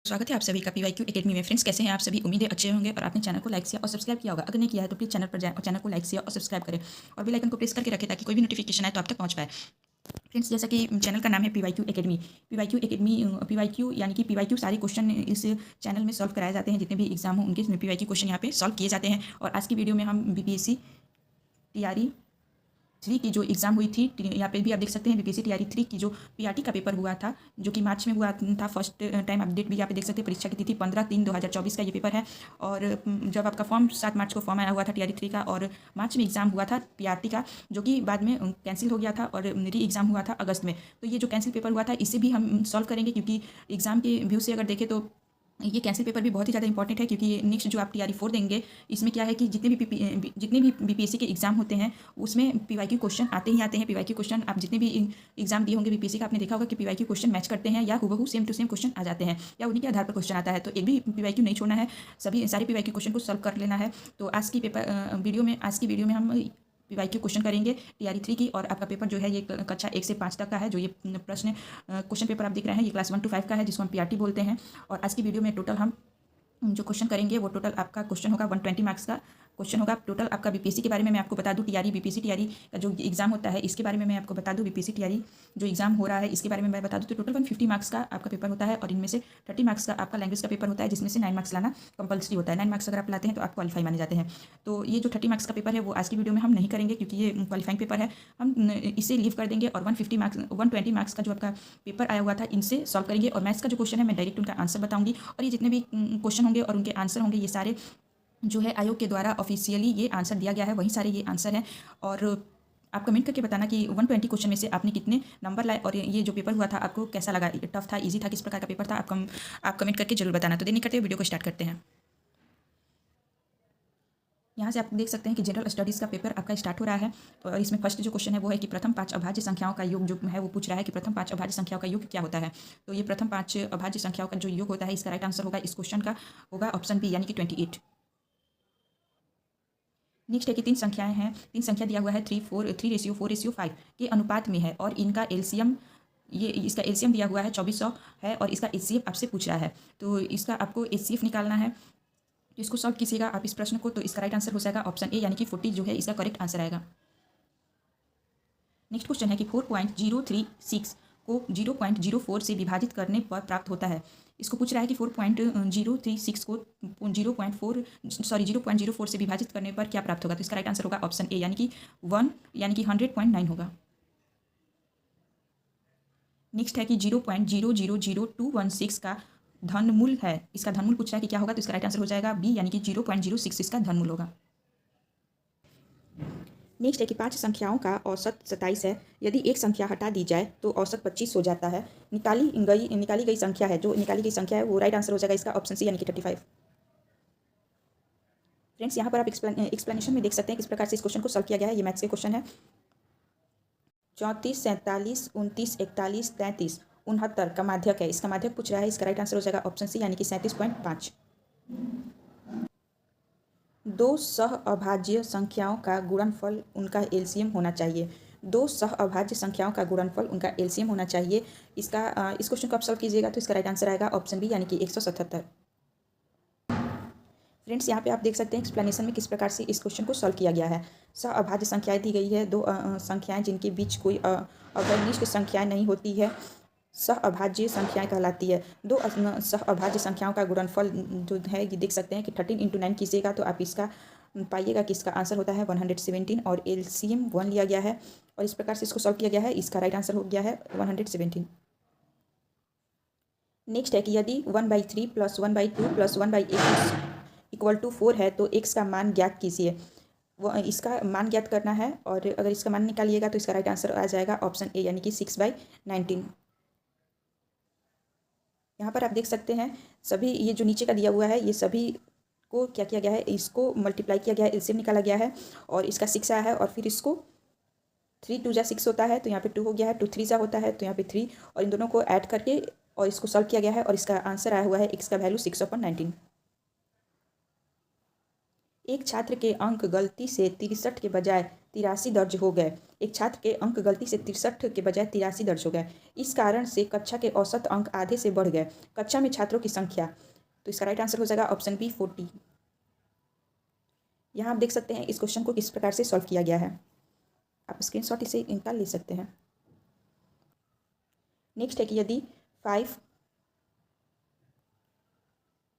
स्वागत है आप सभी का पीवाईक्यू एकेडमी में। फ्रेंड्स, कैसे हैं आप सभी? उम्मीद है अच्छे होंगे और आपने चैनल को लाइक किया और सब्सक्राइब किया होगा। अगर नहीं किया है तो प्लीज़ चैनल पर जाएं और चैनल को लाइक किया और सब्सक्राइब करें और बेल आइकन को प्रेस करके रखें ताकि कोई भी नोटिफिकेशन आए तो आप तक पहुंच पाए। फ्रेंड्स, जैसा कि चैनल का नाम है पीवाईक्यू एकेडमी। पीवाईक्यू यानी कि पीवाईक्यू सारे क्वेश्चन इस चैनल में सॉल्व कराए जाते हैं। जितने भी एग्जाम हो उनके पीवाईक्यू क्वेश्चन यहाँ पे सॉल्व किए जाते हैं। और आज की वीडियो में हम बीपीएससी टीआरई 3 की जो एग्ज़ाम हुई थी, यहाँ पे भी आप देख सकते हैं बीपीएससी टीआरई 3 की जो पीआरटी का पेपर हुआ था, जो कि मार्च में हुआ था। फर्स्ट टाइम अपडेट भी यहाँ पे देख सकते हैं। परीक्षा की तिथि 15/3/2024 का ये पेपर है। और जब आपका फॉर्म 7 मार्च को फॉर्म आया हुआ था टीआरई 3 का, और मार्च में एग्ज़ाम हुआ था पीआरटी का, जो कि बाद में कैंसिल हो गया था और री एग्ज़ाम हुआ था अगस्त में। तो ये जो कैंसिल पेपर हुआ था इसे भी हम सॉल्व करेंगे, क्योंकि एग्ज़ाम के व्यू से अगर देखें तो ये कैंसिल पेपर भी बहुत ही ज़्यादा इंपॉर्टेंट है। क्योंकि नेक्स्ट जो आप टीआरई 4 देंगे, इसमें क्या है कि जितने भी बीपीएससी के एग्जाम होते हैं उसमें पीवाईक्यू क्वेश्चन आते ही आते हैं। पीवाईक्यू क्वेश्चन आप जितने भी एग्जाम दिए होंगे बीपीएससी का, आपने देखा होगा कि पीवाईक्यू क्वेश्चन मैच करते हैं या हुबहू सेम टू सेम क्वेश्चन आ जाते हैं या उन्हीं के आधार पर क्वेश्चन आता है। तो एक भी पीवाईक्यू नहीं छोड़ना है, सभी सारे पीवाईक्यू क्वेश्चन को सॉल्व कर लेना है। तो आज की वीडियो में हम पीवाईक्यू क्वेश्चन करेंगे टीआरई 3 की। और आपका पेपर जो है ये कक्षा 1 से 5 तक का है। जो ये क्वेश्चन पेपर आप देख रहे हैं ये क्लास 1 to 5 का है, जिसको हम पीआरटी बोलते हैं। और आज की वीडियो में टोटल हम जो क्वेश्चन करेंगे वो टोटल आपका क्वेश्चन होगा 120 मार्क्स का क्वेश्चन होगा। टोटल आपका बीपीएससी के बारे में मैं आपको बता दूं, बीपीएससी टीआरई का जो एग्जाम होता है इसके बारे में मैं आपको बता दूं। बीपीएससी टीआरई जो एग्जाम हो रहा है इसके बारे में मैं बता दूं, तो टोटल 150 मार्क्स का आपका पेपर होता है। और इनमें से 30 मार्क्स का आपका लैंग्वेज का पेपर होता है, जिसमें से 9 मार्क्स लाना कंपलसरी होता है। 9 मार्क्स अगर आप लाते हैं तो आप क्वालिफाई माने जाते हैं। तो ये जो 30 मार्क्स का पेपर है वो आज की वीडियो में हम नहीं करेंगे, क्योंकि ये क्वालिफाइंग पेपर है, हम इसे लीव कर देंगे। और 120 मार्क्स का जो आपका पेपर आया हुआ था इनसे सॉल्व करेंगे। और मैथ्स का जो क्वेश्चन है मैं डायरेक्ट उनका आंसर बताऊंगी। और ये जितने भी क्वेश्चन होंगे और उनके आंसर होंगे, ये सारे जो है आयोग के द्वारा ऑफिशियली ये आंसर दिया गया है, वही सारे ये आंसर हैं। और आप कमेंट करके बताना कि 120 क्वेश्चन में से आपने कितने नंबर लाए और ये जो पेपर हुआ था आपको कैसा लगा, टफ था, इजी था, किस प्रकार का पेपर था, आप कमेंट करके जरूर बताना। तो देर नहीं करते हुए वीडियो को स्टार्ट करते हैं। यहाँ से आप देख सकते हैं कि जनरल स्टडीज़ का पेपर आपका स्टार्ट हो रहा है। और इसमें फर्स्ट जो क्वेश्चन है वो है कि प्रथम 5 अभाज्य संख्याओं का योग जो है वो पूछ रहा है कि प्रथम 5 अभाज्य संख्याओं का योग क्या होता है। तो ये प्रथम 5 अभाज्य संख्याओं का जो योग होता है, इसका राइट आंसर होगा इस क्वेश्चन का होगा ऑप्शन बी, यानी कि 28। नेक्स्ट है कि 3 संख्याएं हैं, 3 संख्या दिया हुआ है 3:4:5 के अनुपात में है। और इनका एलसीएम, ये इसका एलसीएम दिया हुआ है 2400 है। और इसका एचसीएफ आपसे पूछ रहा है, तो इसका आपको एचसीएफ निकालना है। तो इसको सॉल्व कीजिएगा आप इस प्रश्न को, तो इसका राइट आंसर हो जाएगा ऑप्शन ए, यानी कि 40 जो है इसका करेक्ट आंसर आएगा। नेक्स्ट क्वेश्चन है कि 4.036 को 0.04 से विभाजित करने पर प्राप्त होता है। इसको पूछ रहा है कि 4.036 को 0.04 से विभाजित करने पर क्या प्राप्त होगा। तो इसका राइट आंसर होगा ऑप्शन ए, यानी कि 1, यानी कि 100.9 होगा। नेक्स्ट है कि 0.000216 का धनमूल है। इसका धनमूल पूछ रहा है कि क्या होगा, तो इसका राइट आंसर हो जाएगा बी, यानी कि 0.06 इसका धनमूल होगा। नेक्स्ट है कि 5 संख्याओं का औसत 27 है। यदि एक संख्या हटा दी जाए तो औसत 25 हो जाता है। निकाली गई संख्या है, जो निकाली गई संख्या है वो राइट आंसर हो जाएगा इसका ऑप्शन सी, यानी कि 35। फ्रेंड्स, यहाँ पर आप एक्सप्लेनेशन में देख सकते हैं किस प्रकार से इस क्वेश्चन को सॉल्व किया गया है। ये मैथ्स के क्वेश्चन है। 34, 47, 29, 41, 33, 69 का माध्यक है। इसका माध्यक पूछ रहा है, इसका राइट आंसर हो जाएगा ऑप्शन सी, यानी कि 37.5। दो सह अभाज्य संख्याओं का गुणनफल उनका एलसीएम होना चाहिए। दो सह अभाज्य संख्याओं का गुणनफल उनका एलसीएम होना चाहिए। इस क्वेश्चन को आप सॉल्व कीजिएगा तो इसका राइट आंसर आएगा ऑप्शन बी, यानी कि 177। फ्रेंड्स, यहाँ पे आप देख सकते हैं एक्सप्लेनेशन में किस प्रकार से इस क्वेश्चन को सॉल्व किया गया है। सह अभाज्य संख्याएं दी गई है, दो संख्याएं जिनके बीच कोई अवनिष्ठ संख्याएं नहीं होती है, सह अभाज्य संख्याएं कहलाती है। दो सह अभाज्य संख्याओं का गुणनफल जो है ये देख सकते हैं कि 13 × 9 कीजिएगा तो आप इसका पाइएगा कि इसका आंसर होता है 117 और एलसीएम 1 लिया गया है। और इस प्रकार से इसको सॉल्व किया गया है। इसका राइट आंसर हो गया है 117। नेक्स्ट है कि यदि 1/3 + 1/2 + 1/8 = 4 है तो x का मान ज्ञात कीजिए। वो इसका मान ज्ञात करना है। और अगर इसका मान निकालिएगा तो इसका राइट आंसर आ जाएगा ऑप्शन ए, यानी कि 6/19। यहाँ पर आप देख सकते हैं सभी ये जो नीचे का दिया हुआ है ये सभी को क्या किया गया है, इसको मल्टीप्लाई किया गया है, एलसीएम निकाला गया है और इसका 6 आया है। और फिर इसको 3 2 6 होता है तो यहाँ पे 2 हो गया है, 2 3 होता है तो यहाँ पे 3, और इन दोनों को ऐड करके और इसको सॉल्व किया गया है। और इसका आंसर आया हुआ है x का वैल्यू 6/19। एक छात्र के अंक गलती से 63 के बजाय 83 दर्ज हो गए। एक छात्र के अंक गलती से 63 के बजाय 83 दर्ज हो गए। इस कारण से कक्षा के औसत अंक आधे से बढ़ गए। कक्षा में छात्रों की संख्या, तो इसका राइट आंसर हो जाएगा ऑप्शन बी 40। यहाँ आप देख सकते हैं इस क्वेश्चन को किस प्रकार से सॉल्व किया गया है। आप स्क्रीनशॉट इसे निकाल ले सकते हैं। नेक्स्ट है कि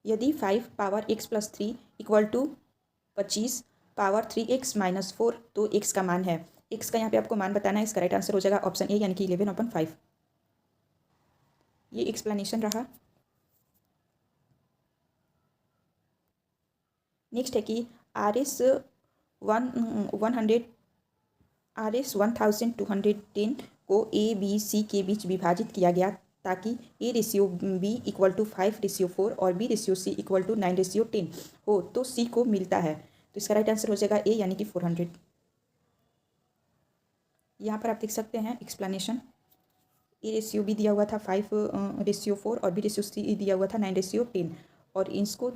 यदि 5 power x plus 3 equal to 25 power 3x minus 4 तो x का मान है। x का यहाँ पे आपको मान बताना है। इसका राइट आंसर हो जाएगा ऑप्शन ए यानी कि 11/5। ये एक्सप्लेनेशन रहा। नेक्स्ट है कि RS 1210 को ABC के बीच विभाजित किया गया ताकि A/B = 5/4 और B/C = 9/10 हो तो C को मिलता है। तो इसका राइट आंसर हो जाएगा ए यानी कि 400। यहाँ पर आप देख सकते हैं एक्सप्लेनेशन। A/B दिया हुआ था 5/4 और B/C दिया हुआ था 9/10 और इसको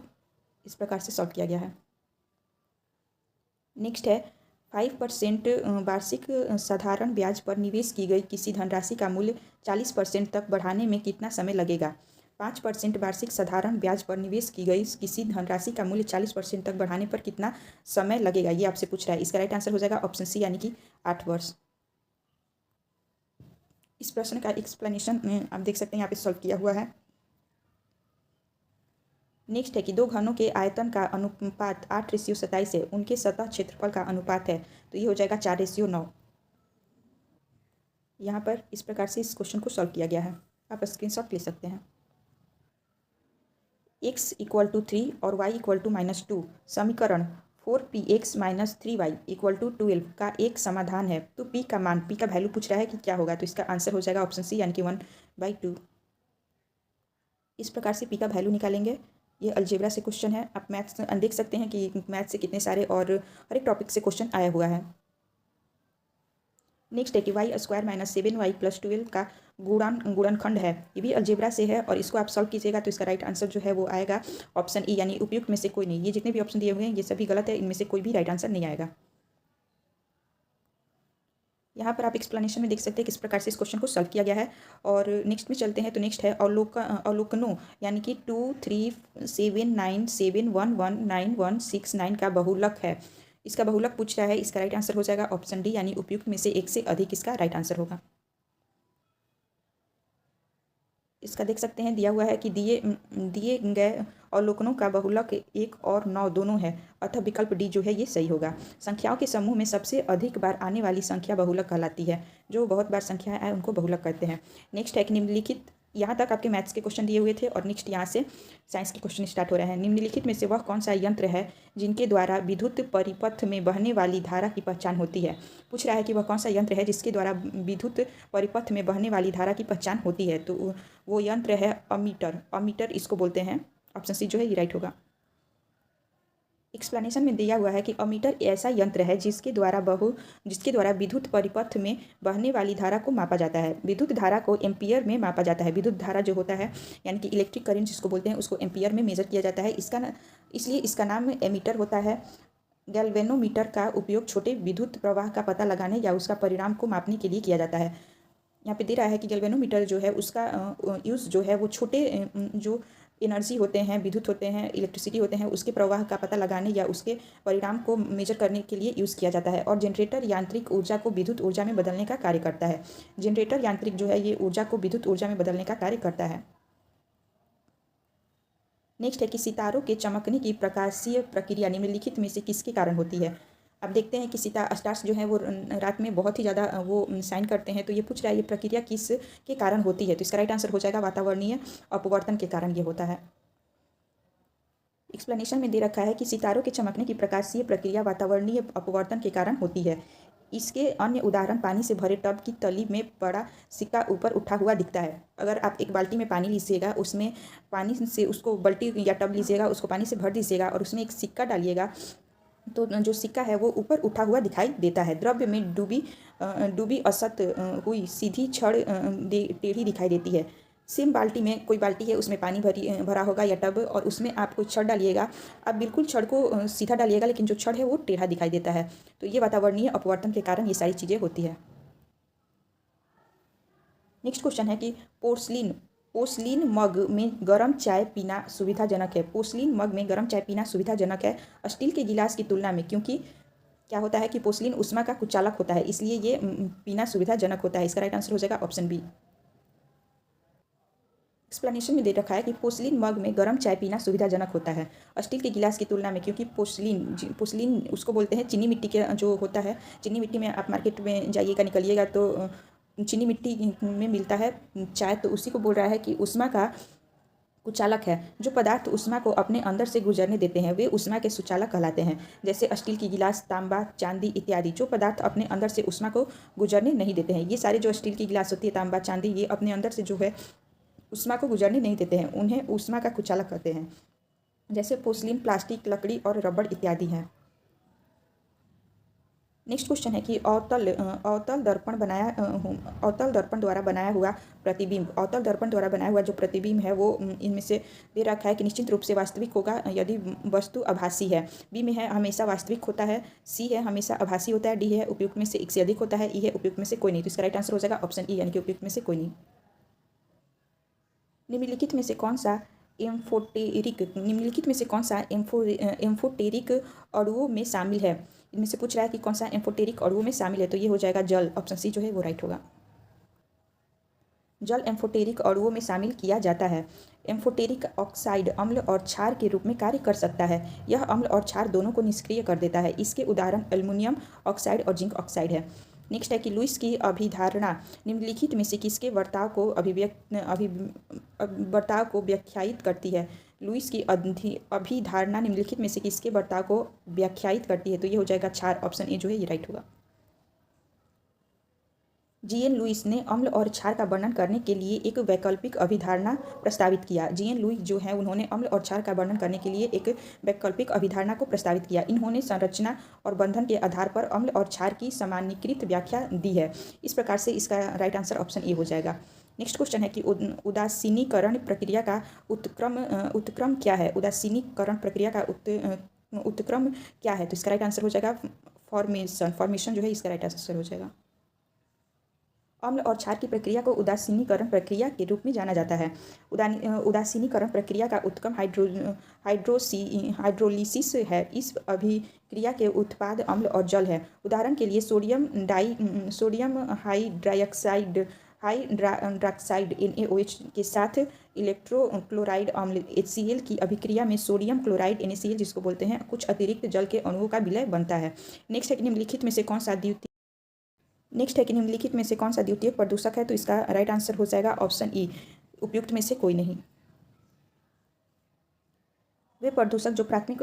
इस प्रकार से सॉल्व किया गया है। नेक्स्ट है 5% वार्षिक साधारण ब्याज पर निवेश की गई किसी धनराशि का मूल्य 40% तक बढ़ाने में कितना समय लगेगा। 5% वार्षिक साधारण ब्याज पर निवेश की गई किसी धनराशि का मूल्य 40% तक बढ़ाने पर कितना समय लगेगा, ये आपसे पूछ रहा है। इसका राइट आंसर हो जाएगा ऑप्शन सी यानी कि 8 वर्ष। इस प्रश्न का एक्सप्लेनेशन आप देख सकते हैं यहाँ पे सॉल्व किया हुआ है। नेक्स्ट है कि दो घनों के आयतन का अनुपात 8/27 है, उनके सतह क्षेत्रफल का अनुपात है, तो ये हो जाएगा 4/9। यहाँ पर इस प्रकार से इस क्वेश्चन को सॉल्व किया गया है। आप स्क्रीनशॉट ले सकते हैं। x = 3 और y = -2 समीकरण 4px - 3y = 12 का एक समाधान है तो p का मान, p का वैल्यू पूछ रहा है कि क्या होगा, तो इसका आंसर हो जाएगा ऑप्शन सी यानी कि 1/2। इस प्रकार से p का वैल्यू निकालेंगे। ये अलजेब्रा से क्वेश्चन है। आप मैथ्स देख सकते हैं कि मैथ से कितने सारे और हर एक टॉपिक से क्वेश्चन आया हुआ है। नेक्स्ट है कि y² - 7y + 12 का गुणनखंड है। ये भी अलजेब्रा से है और इसको आप सॉल्व कीजिएगा तो इसका राइट आंसर जो है वो आएगा ऑप्शन ई यानी उपयुक्त में से कोई नहीं। ये जितने भी ऑप्शन दिए हुए हैं ये सभी गलत है, इनमें से कोई भी राइट आंसर नहीं आएगा। यहाँ पर आप एक्सप्लेनेशन में देख सकते हैं किस प्रकार से इस क्वेश्चन को सॉल्व किया गया है। और नेक्स्ट में चलते हैं तो नेक्स्ट है अवलोकनों यानी कि 2, 3, 7, 9, 7, 1, 1, 9, 1, 6, 9 का बहुलक है। इसका बहुलक पूछ रहा है। इसका राइट आंसर हो जाएगा ऑप्शन डी यानी उपयुक्त में से एक से अधिक इसका राइट आंसर होगा। इसका देख सकते हैं दिया हुआ है कि दिए गए अवलोकनों का बहुलक 1 और 9 दोनों है, अतः विकल्प डी जो है ये सही होगा। संख्याओं के समूह में सबसे अधिक बार आने वाली संख्या बहुलक कहलाती है। जो बहुत बार संख्याएं आए उनको बहुलक कहते हैं। नेक्स्ट है कि निम्नलिखित, यहाँ तक आपके मैथ्स के क्वेश्चन दिए हुए थे और नेक्स्ट यहाँ से साइंस के क्वेश्चन स्टार्ट हो रहे हैं। निम्नलिखित में से वह कौन सा यंत्र है जिनके द्वारा विद्युत परिपथ में बहने वाली धारा की पहचान होती है। पूछ रहा है कि वह कौन सा यंत्र है जिसके द्वारा विद्युत परिपथ में बहने वाली धारा की पहचान होती है, तो वो यंत्र है अमीटर। अमीटर इसको बोलते हैं। ऑप्शन सी जो है ये राइट होगा। एक्सप्लेनेशन में दिया हुआ है कि अमीटर ऐसा यंत्र है जिसके द्वारा विद्युत परिपथ में बहने वाली धारा को मापा जाता है। विद्युत धारा को एम्पियर में मापा जाता है। विद्युत धारा जो होता है यानी कि इलेक्ट्रिक करंट जिसको बोलते हैं उसको एम्पियर में मेजर किया जाता है। इसलिए इसका नाम एमीटर होता है। गैल्वेनोमीटर का उपयोग छोटे विद्युत प्रवाह का पता लगाने या उसका परिणाम को मापने के लिए किया जाता है। यहाँ पे दे रहा है कि गैल्वेनोमीटर जो है उसका यूज़ जो है वो छोटे जो एनर्जी होते हैं, विद्युत होते हैं, इलेक्ट्रिसिटी होते हैं, उसके प्रवाह का पता लगाने या उसके परिणाम को मेजर करने के लिए यूज़ किया जाता है। और जनरेटर यांत्रिक ऊर्जा को विद्युत ऊर्जा में बदलने का कार्य करता है। जनरेटर यांत्रिक जो है ये ऊर्जा को विद्युत ऊर्जा में बदलने का कार्य करता है। नेक्स्ट है कि सितारों के चमकने की प्रकाशीय प्रक्रिया निम्नलिखित में से किसके कारण होती है। अब देखते हैं कि स्टार्स जो है वो रात में बहुत ही ज़्यादा वो शाइन करते हैं, तो ये पूछ रहा है ये प्रक्रिया किस के कारण होती है, तो इसका राइट आंसर हो जाएगा वातावरणीय अपवर्तन के कारण ये होता है। एक्सप्लेनेशन में दे रखा है कि सितारों के चमकने की प्रकाशीय प्रक्रिया वातावरणीय अपवर्तन के कारण होती है। इसके अन्य उदाहरण पानी से भरे टब की तली में पड़ा सिक्का ऊपर उठा हुआ दिखता है। अगर आप एक बाल्टी में पानी लीजिएगा, उसमें पानी से उसको बाल्टी या टब लीजिएगा, उसको पानी से भर दीजिएगा और उसमें एक सिक्का डालिएगा तो जो सिक्का है वो ऊपर उठा हुआ दिखाई देता है। द्रव्य में डूबी असत हुई सीधी छड़ टेढ़ी दिखाई देती है। सेम बाल्टी में, कोई बाल्टी है उसमें पानी भरा होगा या टब, और उसमें आप कोई छड़ डालिएगा, आप बिल्कुल छड़ को सीधा डालिएगा लेकिन जो छड़ है वो टेढ़ा दिखाई देता है। तो ये वातावरणीय अपवर्तन के कारण ये सारी चीज़ें होती है। नेक्स्ट क्वेश्चन है कि पोर्सलिन पोर्सलिन मग में गर्म चाय पीना सुविधाजनक है। पोर्सलिन मग में गर्म चाय पीना सुविधाजनक है स्टील के गिलास की तुलना में, क्योंकि क्या होता है कि पोर्सलिन ऊष्मा का कुचालक होता है, इसलिए ये पीना सुविधाजनक होता है। इसका राइट आंसर हो जाएगा ऑप्शन बी। एक्सप्लेनेशन में दे रखा है कि पोर्सलिन मग में गर्म चाय पीना सुविधाजनक होता है स्टील के गिलास की तुलना में, क्योंकि पोर्सलिन उसको बोलते हैं चीनी मिट्टी के जो होता है। चीनी मिट्टी में आप मार्केट में जाइएगा, निकलिएगा तो चीनी मिट्टी में मिलता है चाय, तो उसी को बोल रहा है कि ऊष्मा का कुचालक है। जो पदार्थ ऊष्मा को अपने अंदर से गुजरने देते हैं वे ऊष्मा के सुचालक कहलाते हैं, जैसे स्टील की गिलास, तांबा, चांदी इत्यादि। जो पदार्थ अपने अंदर से ऊष्मा को गुजरने नहीं देते हैं, ये सारे जो स्टील की गिलास होती है, तांबा, चांदी, ये अपने अंदर से जो है ऊष्मा को गुजरने नहीं देते हैं, उन्हें ऊष्मा का कुचालक कहते हैं, जैसे पोर्सलिन, प्लास्टिक, लकड़ी और रबड़ इत्यादि हैं। नेक्स्ट क्वेश्चन है कि अवतल दर्पण द्वारा बनाया हुआ प्रतिबिंब, अवतल दर्पण द्वारा बनाया हुआ जो प्रतिबिंब है वो इनमें से दे रखा है कि निश्चित रूप से वास्तविक होगा यदि वस्तु आभासी है। बी में है हमेशा वास्तविक होता है, सी है हमेशा आभासी होता है, डी है उपयुक्त में से एक से अधिक होता है, ई है उपयुक्त में से कोई नहीं। तो इसका राइट आंसर हो जाएगा ऑप्शन ई, यानी कि उपयुक्त में से कोई नहीं। निम्नलिखित में से कौन सा एम्फोटेरिक अणुओं में शामिल है? इनमें से पूछ रहा है कि कौन सा एम्फोटेरिक अणुओं में शामिल है, तो ये हो जाएगा जल। ऑप्शन सी जो है वो राइट होगा। जल एम्फोटेरिक अणुओं में शामिल किया जाता है। एम्फोटेरिक ऑक्साइड अम्ल और क्षार के रूप में कार्य कर सकता है। यह अम्ल और क्षार दोनों को निष्क्रिय कर देता है। इसके उदाहरण एल्युमिनियम ऑक्साइड और जिंक ऑक्साइड है। नेक्स्ट है कि लुईस की अभिधारणा निम्नलिखित में से किसके बर्ताव को व्याख्यायित करती है? लुईस की अभिधारणा निम्नलिखित में से किसके बर्ताव को व्याख्यायित करती है? तो ये हो जाएगा क्षार। ऑप्शन ए जो है ये राइट होगा। जीएन लुईस ने अम्ल और क्षार का वर्णन करने के लिए एक वैकल्पिक अभिधारणा प्रस्तावित किया। जीएन लुईस जो है उन्होंने अम्ल और क्षार का वर्णन करने के लिए एक वैकल्पिक अभिधारणा को प्रस्तावित किया। इन्होंने संरचना और बंधन के आधार पर अम्ल और क्षार की सामान्यीकृत व्याख्या दी है। इस प्रकार से इसका राइट आंसर ऑप्शन ए हो जाएगा। नेक्स्ट क्वेश्चन है कि उदासीनीकरण प्रक्रिया का उत्क्रम क्या है? उदासीनीकरण प्रक्रिया का उत्क्रम क्या है? तो इसका राइट आंसर हो जाएगा फॉर्मेशन जो है इसका राइट आंसर हो जाएगा। अम्ल और क्षार की प्रक्रिया को उदासीनीकरण प्रक्रिया के रूप में जाना जाता है। उदासीनीकरण प्रक्रिया का उत्क्रम हाइड्रोलिसिस है। इस अभिक्रिया के उत्पाद अम्ल और जल है। उदाहरण के लिए सोडियम हाइड्रॉक्साइड NaOH के साथ इलेक्ट्रोक्लोराइड अम्ल HCl की अभिक्रिया में सोडियम क्लोराइड NaCl जिसको बोलते हैं कुछ अतिरिक्त जल के अणुओं का विलय बनता है। नेक्स्ट है कि निम्नलिखित में से कौन सा द्वितीयक प्रदूषक है? तो इसका राइट आंसर हो जाएगा ऑप्शन ई, उपयुक्त में से कोई नहीं। वे प्रदूषक जो प्राथमिक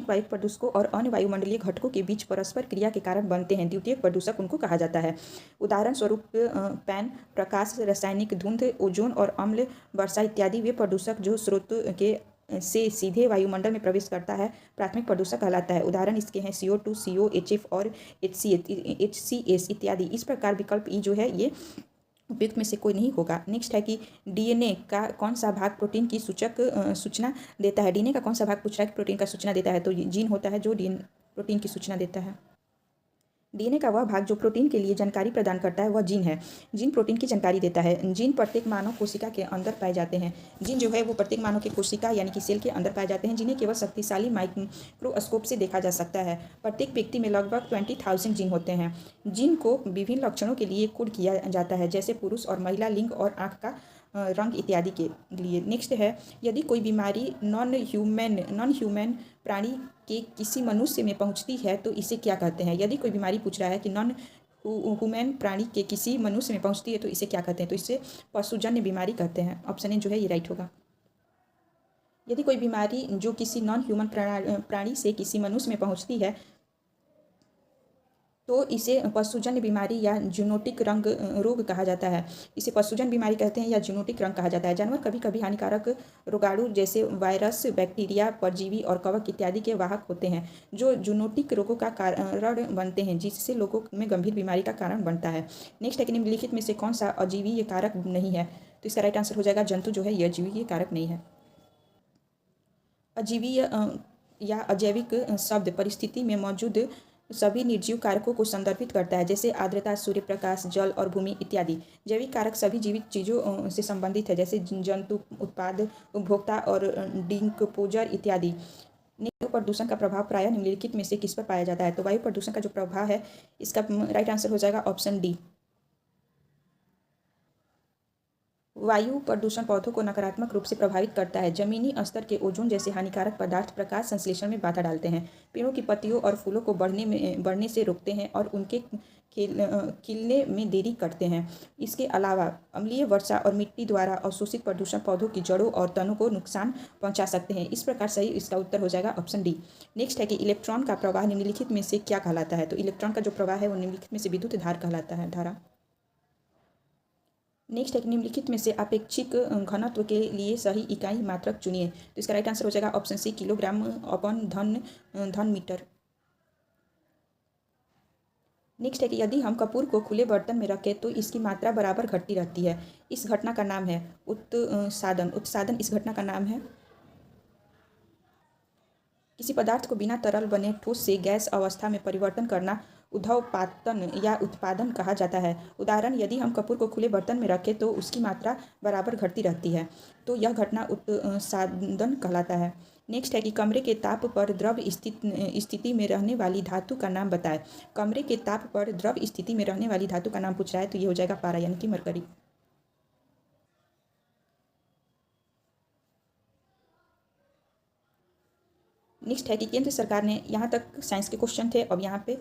वायु प्रदूषकों और अन्य वायुमंडलीय घटकों के बीच परस्पर क्रिया के कारण बनते हैं, द्वितीयक प्रदूषक उनको कहा जाता है। उदाहरण स्वरूप पैन, प्रकाश, रासायनिक धुंध, ओजोन और अम्ल वर्षा इत्यादि वे प्रदूषक जो स्रोत के से सीधे वायुमंडल में प्रवेश करता है प्राथमिक प्रदूषक कहलाता है। उदाहरण इसके हैं CO2, CO, HF और HCS इत्यादि। इस प्रकार विकल्प ई जो है ये उपयुक्त में से कोई नहीं होगा। नेक्स्ट है कि DNA का कौन सा भाग प्रोटीन की सूचना देता है? DNA का कौन सा भाग पूछ रहा है कि प्रोटीन का सूचना देता है? तो जीन होता है जो प्रोटीन की सूचना देता है। DNA का वह भाग जो प्रोटीन के लिए जानकारी प्रदान करता है वह जीन है। जीन प्रोटीन की जानकारी देता है। जीन प्रत्येक मानव कोशिका के अंदर पाए जाते हैं। जीन जो है वो प्रत्येक मानव के कोशिका यानी कि सेल के अंदर पाए जाते हैं, जिन्हें केवल शक्तिशाली माइक्रोस्कोप से देखा जा सकता है। प्रत्येक व्यक्ति में लगभग 20,000 जीन होते हैं। जीन को विभिन्न लक्षणों के लिए कोड किया जाता है, जैसे पुरुष और महिला, लिंग और आँख का रंग इत्यादि के लिए। नेक्स्ट है यदि कोई बीमारी नॉन ह्यूमन प्राणी के किसी मनुष्य में पहुंचती है तो इसे क्या कहते हैं? यदि कोई बीमारी पूछ रहा है कि नॉन ह्यूमन प्राणी के किसी मनुष्य में पहुंचती है तो इसे क्या कहते हैं? तो इसे पशुजन्य बीमारी कहते हैं। ऑप्शन ए जो है ये राइट होगा। यदि कोई बीमारी जो किसी नॉन ह्यूमन प्राणी से किसी मनुष्य में पहुंचती है तो इसे पशुजन्य बीमारी या जूनोटिक रंग रोग कहा जाता है। इसे पशुजन्य बीमारी कहते हैं या जूनोटिक रंग कहा जाता है। जानवर कभी कभी हानिकारक रोगाणु जैसे वायरस, बैक्टीरिया, परजीवी और कवक इत्यादि के वाहक होते हैं जो जूनोटिक रोगों का कारण बनते हैं, जिससे लोगों में गंभीर बीमारी का कारण बनता है। नेक्स्ट है कि निम्नलिखित में से कौन सा अजीवीय कारक नहीं है? तो इसका राइट आंसर हो जाएगा जंतु जो है ये अजीवीय कारक नहीं है। अजीवीय या अजैविक शब्द परिस्थिति में मौजूद सभी निर्जीव कारकों को संदर्भित करता है, जैसे आर्द्रता, सूर्य प्रकाश, जल और भूमि इत्यादि। जैविक कारक सभी जीवित चीज़ों से संबंधित है, जैसे जंतु, उत्पाद, उपभोक्ता और डिकम्पोजर इत्यादि। वायु प्रदूषण का प्रभाव प्रायः निम्नलिखित में से किस पर पाया जाता है? तो वायु प्रदूषण का जो प्रभाव है इसका राइट आंसर हो जाएगा ऑप्शन डी। वायु प्रदूषण पौधों को नकारात्मक रूप से प्रभावित करता है। जमीनी स्तर के ओजोन जैसे हानिकारक पदार्थ प्रकाश संश्लेषण में बाधा डालते हैं, पेड़ों की पत्तियों और फूलों को बढ़ने से रोकते हैं और उनके खिलने में देरी करते हैं। इसके अलावा अम्लीय वर्षा और मिट्टी द्वारा अवशोषित प्रदूषण पौधों की जड़ों और तनों को नुकसान पहुंचा सकते हैं। इस प्रकार सही इसका उत्तर हो जाएगा ऑप्शन डी। नेक्स्ट है कि इलेक्ट्रॉन का प्रवाह निम्नलिखित में से क्या कहलाता है? तो इलेक्ट्रॉन का जो प्रवाह है वो निम्नलिखित में से विद्युत धारा कहलाता है, धारा। नेक्स्ट है कि निम्नलिखित में से अपेक्षिक घनत्व के लिए सही इकाई मात्रक चुनिए। तो इसका राइट आंसर हो जाएगा ऑप्शन सी, किलोग्राम अपॉन धन मीटर। नेक्स्ट है कि यदि हम कपूर को खुले बर्तन में रखें तो इसकी मात्रा बराबर घटती रहती है। इस घटना का नाम है उत्सादन। उत्सादन इस घटना का नाम है। किसी पदार्थ को बिना तरल बने ठोस से गैस अवस्था में परिवर्तन करना उद्घोपातन या उत्पादन कहा जाता है। उदाहरण, यदि हम कपूर को खुले बर्तन में रखें तो उसकी मात्रा बराबर घटती रहती है, तो यह घटना उत्सादन कहलाता है। नेक्स्ट है कि कमरे के ताप पर द्रव स्थिति में रहने वाली धातु का नाम बताएं। कमरे के ताप पर द्रव स्थिति में रहने वाली धातु का नाम पूछ रहा है, तो ये हो जाएगा पारा यानी कि मरकरी। नेक्स्ट है कि केंद्र सरकार ने, यहाँ तक साइंस के क्वेश्चन थे, अब यहाँ पे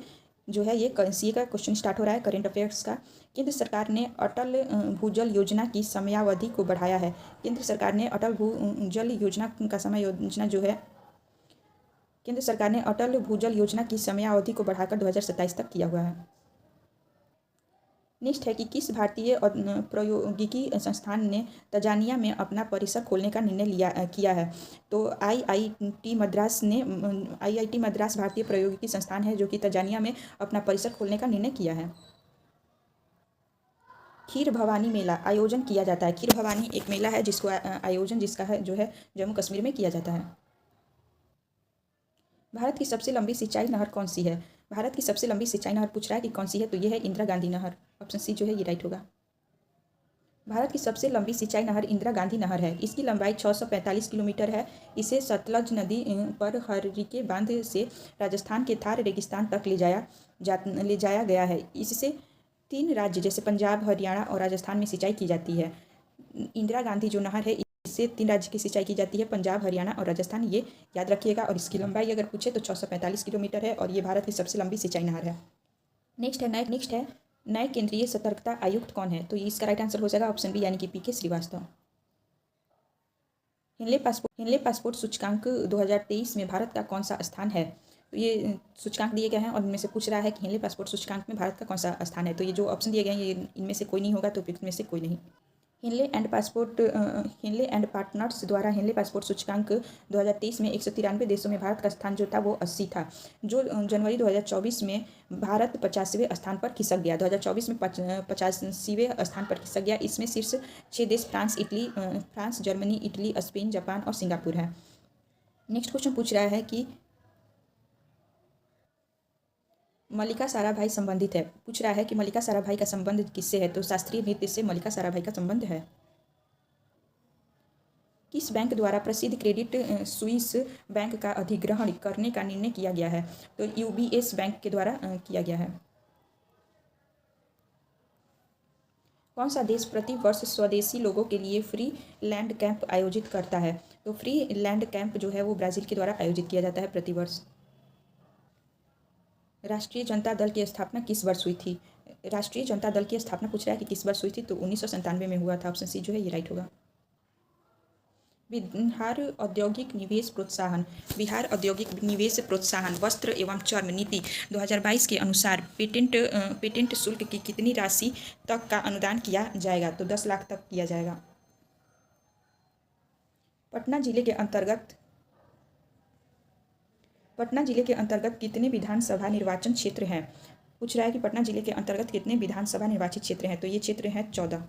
जो है ये सीए का क्वेश्चन स्टार्ट हो रहा है, करेंट अफेयर्स का। केंद्र सरकार ने अटल भूजल योजना की समयावधि को बढ़ाया है। केंद्र सरकार ने अटल भूजल योजना का समय योजना जो है, केंद्र सरकार ने अटल भूजल योजना की समयावधि को बढ़ाकर 2027 तक किया हुआ है। नेक्स्ट है कि किस भारतीय प्रौद्योगिकी संस्थान ने तंजानिया में अपना परिसर खोलने का निर्णय किया है? तो आईआईटी मद्रास भारतीय प्रौद्योगिकी संस्थान है जो कि तंजानिया में अपना परिसर खोलने का निर्णय किया है। खीर भवानी मेला आयोजन किया जाता है। खीर भवानी एक मेला है जिसको आयोजन जिसका है जो है जम्मू कश्मीर में किया जाता है। भारत की सबसे लंबी सिंचाई नहर कौन सी है? भारत की सबसे लंबी सिंचाई नहर पूछ रहा है कि कौन सी है, तो यह है इंदिरा गांधी नहर। ऑप्शन सी जो है ये राइट होगा। भारत की सबसे लंबी सिंचाई नहर इंदिरा गांधी नहर है। इसकी लंबाई 645 किलोमीटर है। इसे सतलज नदी पर हरिके बांध से राजस्थान के थार रेगिस्तान तक ले जाया गया है। इससे 3 राज्य जैसे पंजाब, हरियाणा और राजस्थान में सिंचाई की जाती है। इंदिरा गांधी जो नहर है इससे 3 राज्य की सिंचाई की जाती है, पंजाब, हरियाणा और राजस्थान, ये याद रखिएगा। और इसकी लंबाई अगर पूछे तो 645 किलोमीटर है और ये भारत की सबसे लंबी सिंचाई नहर है। नेक्स्ट है नए केंद्रीय सतर्कता आयुक्त कौन है? तो इसका राइट आंसर हो जाएगा ऑप्शन बी यानी कि पीके श्रीवास्तव। हिनले पासपोर्ट सूचकांक 2023 में भारत का कौन सा स्थान है? तो ये सूचकांक दिए गए हैं और इनमें से पूछ रहा है कि हिनले पासपोर्ट सूचकांक में भारत का कौन सा स्थान है। तो ये जो ऑप्शन दिए गए हैं ये इनमें से कोई नहीं होगा, तो इनमें से कोई नहीं। हिनले एंड पार्टनर्स द्वारा हिनले पासपोर्ट सूचकांक 2023 में 193 देशों में भारत का स्थान जो था वो 80 था। जो जनवरी 2024 में भारत 50वें स्थान पर खिसक गया। 2024 में 85वें स्थान पर खिसक गया। इसमें शीर्ष 6 देश France, Germany, Italy, Spain, Japan और सिंगापुर है। नेक्स्ट क्वेश्चन पूछ रहा है कि मल्लिका साराभाई संबंधित है। पूछ रहा है कि मल्लिका साराभाई का संबंध किससे है? तो शास्त्रीय नृत्य से मल्लिका साराभाई का संबंध है। किस बैंक द्वारा प्रसिद्ध क्रेडिट स्विस बैंक का अधिग्रहण करने का निर्णय किया गया है? तो यूबीएस बैंक के द्वारा किया गया है। कौन सा देश प्रति वर्ष स्वदेशी लोगों के लिए फ्री लैंड कैंप आयोजित करता है? तो फ्री लैंड कैंप जो है वो ब्राज़ील के द्वारा आयोजित किया जाता है प्रति वर्ष। राष्ट्रीय जनता दल की स्थापना किस वर्ष हुई थी? राष्ट्रीय जनता दल की स्थापना पूछ रहा है कि किस वर्ष हुई थी? तो 1997 में हुआ था। ऑप्शन सी जो है ये राइट होगा। बिहार औद्योगिक निवेश प्रोत्साहन। बिहार औद्योगिक निवेश प्रोत्साहन वस्त्र एवं चर्म नीति 2022 के अनुसार पेटेंट शुल्क की कितनी राशि तक का अनुदान किया जाएगा? तो 10 लाख तक किया जाएगा। पटना जिले के अंतर्गत कितने विधानसभा निर्वाचन क्षेत्र हैं? पूछ रहा है कि पटना जिले के अंतर्गत कितने विधानसभा निर्वाचित क्षेत्र हैं? तो ये क्षेत्र हैं 14।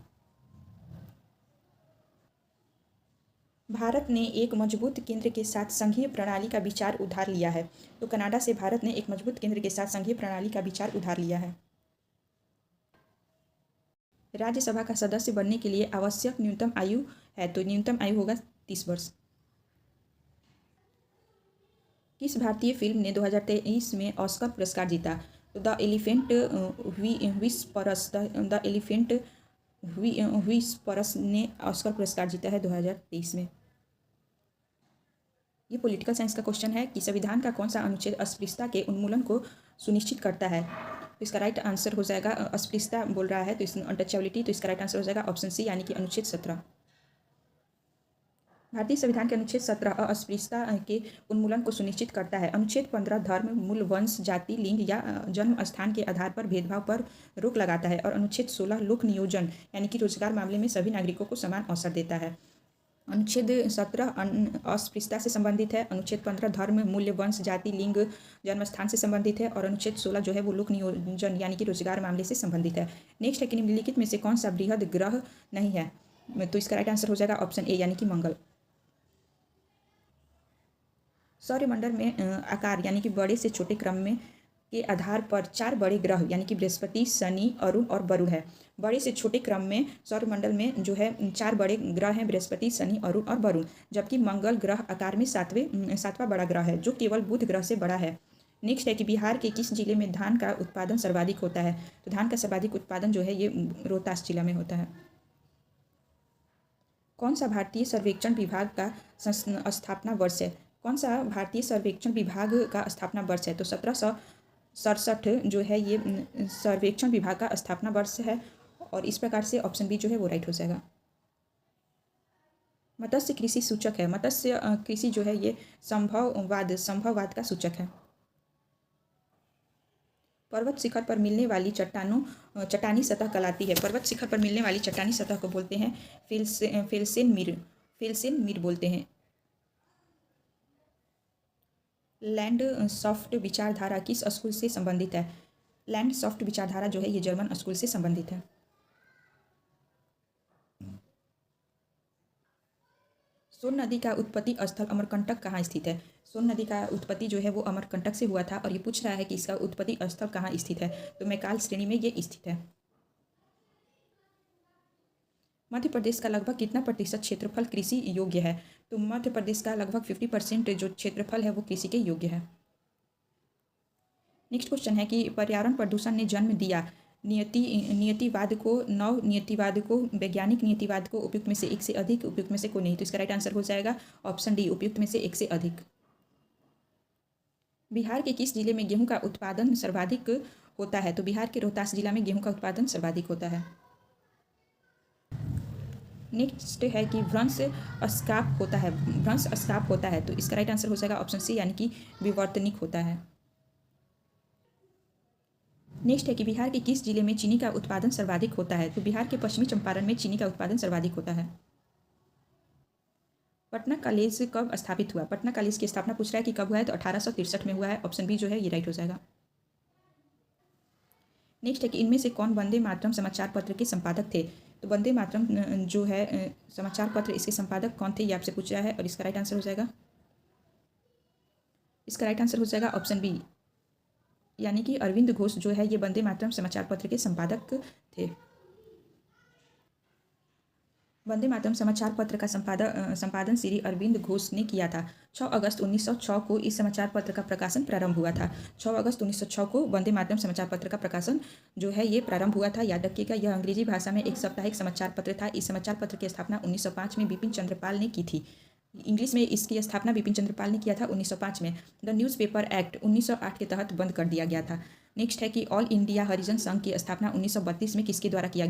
भारत ने एक मजबूत केंद्र के साथ संघीय प्रणाली का विचार उधार लिया है। तो कनाडा से भारत ने एक मजबूत केंद्र के साथ संघीय प्रणाली का विचार उधार लिया है। राज्यसभा का सदस्य बनने के लिए आवश्यक न्यूनतम आयु है, तो न्यूनतम आयु होगा 30 वर्ष। किस भारतीय फिल्म ने 2023 में ऑस्कर पुरस्कार जीता? तो द एलिफेंट व्हिस्परर्स ने ऑस्कर पुरस्कार जीता है 2023 में। ये पॉलिटिकल साइंस का क्वेश्चन है कि संविधान का कौन सा अनुच्छेद अस्पृश्यता के उन्मूलन को सुनिश्चित करता है? तो इसका राइट आंसर हो जाएगा, अस्पृश्यता बोल रहा है तो इस अनटचेबिलिटी, तो इसका राइट आंसर हो जाएगा ऑप्शन सी यानी कि अनुच्छेद 17। भारतीय संविधान के अनुच्छेद 17 अस्पृश्यता के उन्मूलन को सुनिश्चित करता है। अनुच्छेद 15 धर्म, मूल, वंश, जाति, लिंग या जन्म स्थान के आधार पर भेदभाव पर रोक लगाता है। और अनुच्छेद 16 लोक नियोजन यानी कि रोजगार मामले में सभी नागरिकों को समान अवसर देता है। अनुच्छेद 17 अस्पृश्यता से संबंधित है। अनुच्छेद 15 धर्म, मूल्य, वंश, जाति, लिंग, जन्म स्थान से संबंधित है। और अनुच्छेद 16 जो है वो लोक नियोजन यानी कि रोजगार मामले से संबंधित है। नेक्स्ट है कि निम्नलिखित में से कौन सा बृहद ग्रह नहीं है? तो इसका राइट आंसर हो जाएगा ऑप्शन ए यानी कि मंगल। सौरमंडल में आकार यानी कि बड़े से छोटे क्रम में के आधार पर 4 बड़े ग्रह यानी कि बृहस्पति, शनि, अरुण और वरुण है। बड़े से छोटे क्रम में सौरमंडल में जो है 4 बड़े ग्रह हैं, बृहस्पति, शनि, अरुण और वरुण। जबकि मंगल ग्रह आकार में सातवां बड़ा ग्रह है जो केवल बुध ग्रह से बड़ा है। नेक्स्ट है कि बिहार के किस जिले में धान का उत्पादन सर्वाधिक होता है? तो धान का सर्वाधिक उत्पादन जो है ये रोहतास जिला में होता है। कौन सा भारतीय सर्वेक्षण विभाग का स्थापना वर्ष है? कौन सा भारतीय सर्वेक्षण विभाग का स्थापना वर्ष है? तो 1767 जो है ये सर्वेक्षण विभाग का स्थापना वर्ष है। और इस प्रकार से ऑप्शन बी जो है वो राइट हो जाएगा। मत्स्य कृषि सूचक है। मत्स्य कृषि जो है ये संभववाद का सूचक है। पर्वत शिखर पर मिलने वाली चट्टानी सतह कहलाती है। पर्वत शिखर पर मिलने वाली चट्टानी सतह को बोलते हैं फेल्सेन मीर बोलते हैं। लैंड सॉफ्ट विचारधारा किस स्कूल से संबंधित है? लैंड सॉफ्ट विचारधारा जो है ये जर्मन स्कूल से संबंधित है। सोन नदी का उत्पत्ति स्थल अमरकंटक कहाँ स्थित है? सोन नदी का उत्पत्ति जो है वो अमरकंटक से हुआ था। और ये पूछ रहा है कि इसका उत्पत्ति स्थल कहाँ स्थित है? तो मैकाल श्रेणी में ये स्थित है। मध्य प्रदेश का लगभग कितना प्रतिशत क्षेत्रफल कृषि योग्य है? तो मध्य प्रदेश का लगभग 50% जो क्षेत्रफल है वो कृषि के योग्य है। नेक्स्ट क्वेश्चन है कि पर्यावरण प्रदूषण ने जन्म दिया नियतिवाद को, वैज्ञानिक नियतिवाद को, उपयुक्त में से एक से अधिक, उपयुक्त में से कोई नहीं। तो इसका राइट आंसर हो जाएगा ऑप्शन डी, उपयुक्त में से एक से अधिक। बिहार के किस जिले में गेहूं का उत्पादन सर्वाधिक होता है? तो बिहार के रोहतास जिला में गेहूं का उत्पादन सर्वाधिक होता है। नेक्स्ट है कि भ्रंश अस्काप होता है। तो इसका राइट आंसर हो जाएगा ऑप्शन सी यानी कि विवर्तनिक होता है। नेक्स्ट है कि बिहार के किस जिले में चीनी का उत्पादन सर्वाधिक होता है? तो बिहार के पश्चिमी चंपारण में चीनी का उत्पादन सर्वाधिक होता है। पटना कॉलेज कब स्थापित हुआ? पटना कॉलेज की स्थापना पूछ रहा है कि कब हुआ है? तो 1863 में हुआ है। ऑप्शन बी जो है ये राइट हो जाएगा। नेक्स्ट है कि इनमें से कौन वंदे मातरम समाचार पत्र के संपादक थे? तो वंदे मातरम जो है समाचार पत्र, इसके संपादक कौन थे ये आपसे पूछ रहा है। और इसका राइट आंसर हो जाएगा ऑप्शन बी यानी कि अरविंद घोष जो है ये वंदे मातरम समाचार पत्र के संपादक थे। वंदे मातरम समाचार पत्र का संपादन श्री अरविंद घोष ने किया था। 6 अगस्त 1906 को इस समाचार पत्र का प्रकाशन प्रारंभ हुआ था। 6 अगस्त 1906 को वंदे मातरम समाचार पत्र का प्रकाशन जो है ये प्रारंभ हुआ था। याद रखिएगा यह अंग्रेजी भाषा में एक साप्ताहिक समाचार पत्र था। इस समाचार पत्र की स्थापना 1905 में बिपिन चंद्र पाल ने की थी। इंग्लिश में इसकी स्थापना बिपिन चंद्र पाल ने किया था 1905 में। द न्यूज़पेपर एक्ट 1908 के तहत बंद कर दिया गया था। नेक्स्ट है कि ऑल इंडिया हरिजन संघ की स्थापना 1932 में किसके द्वारा की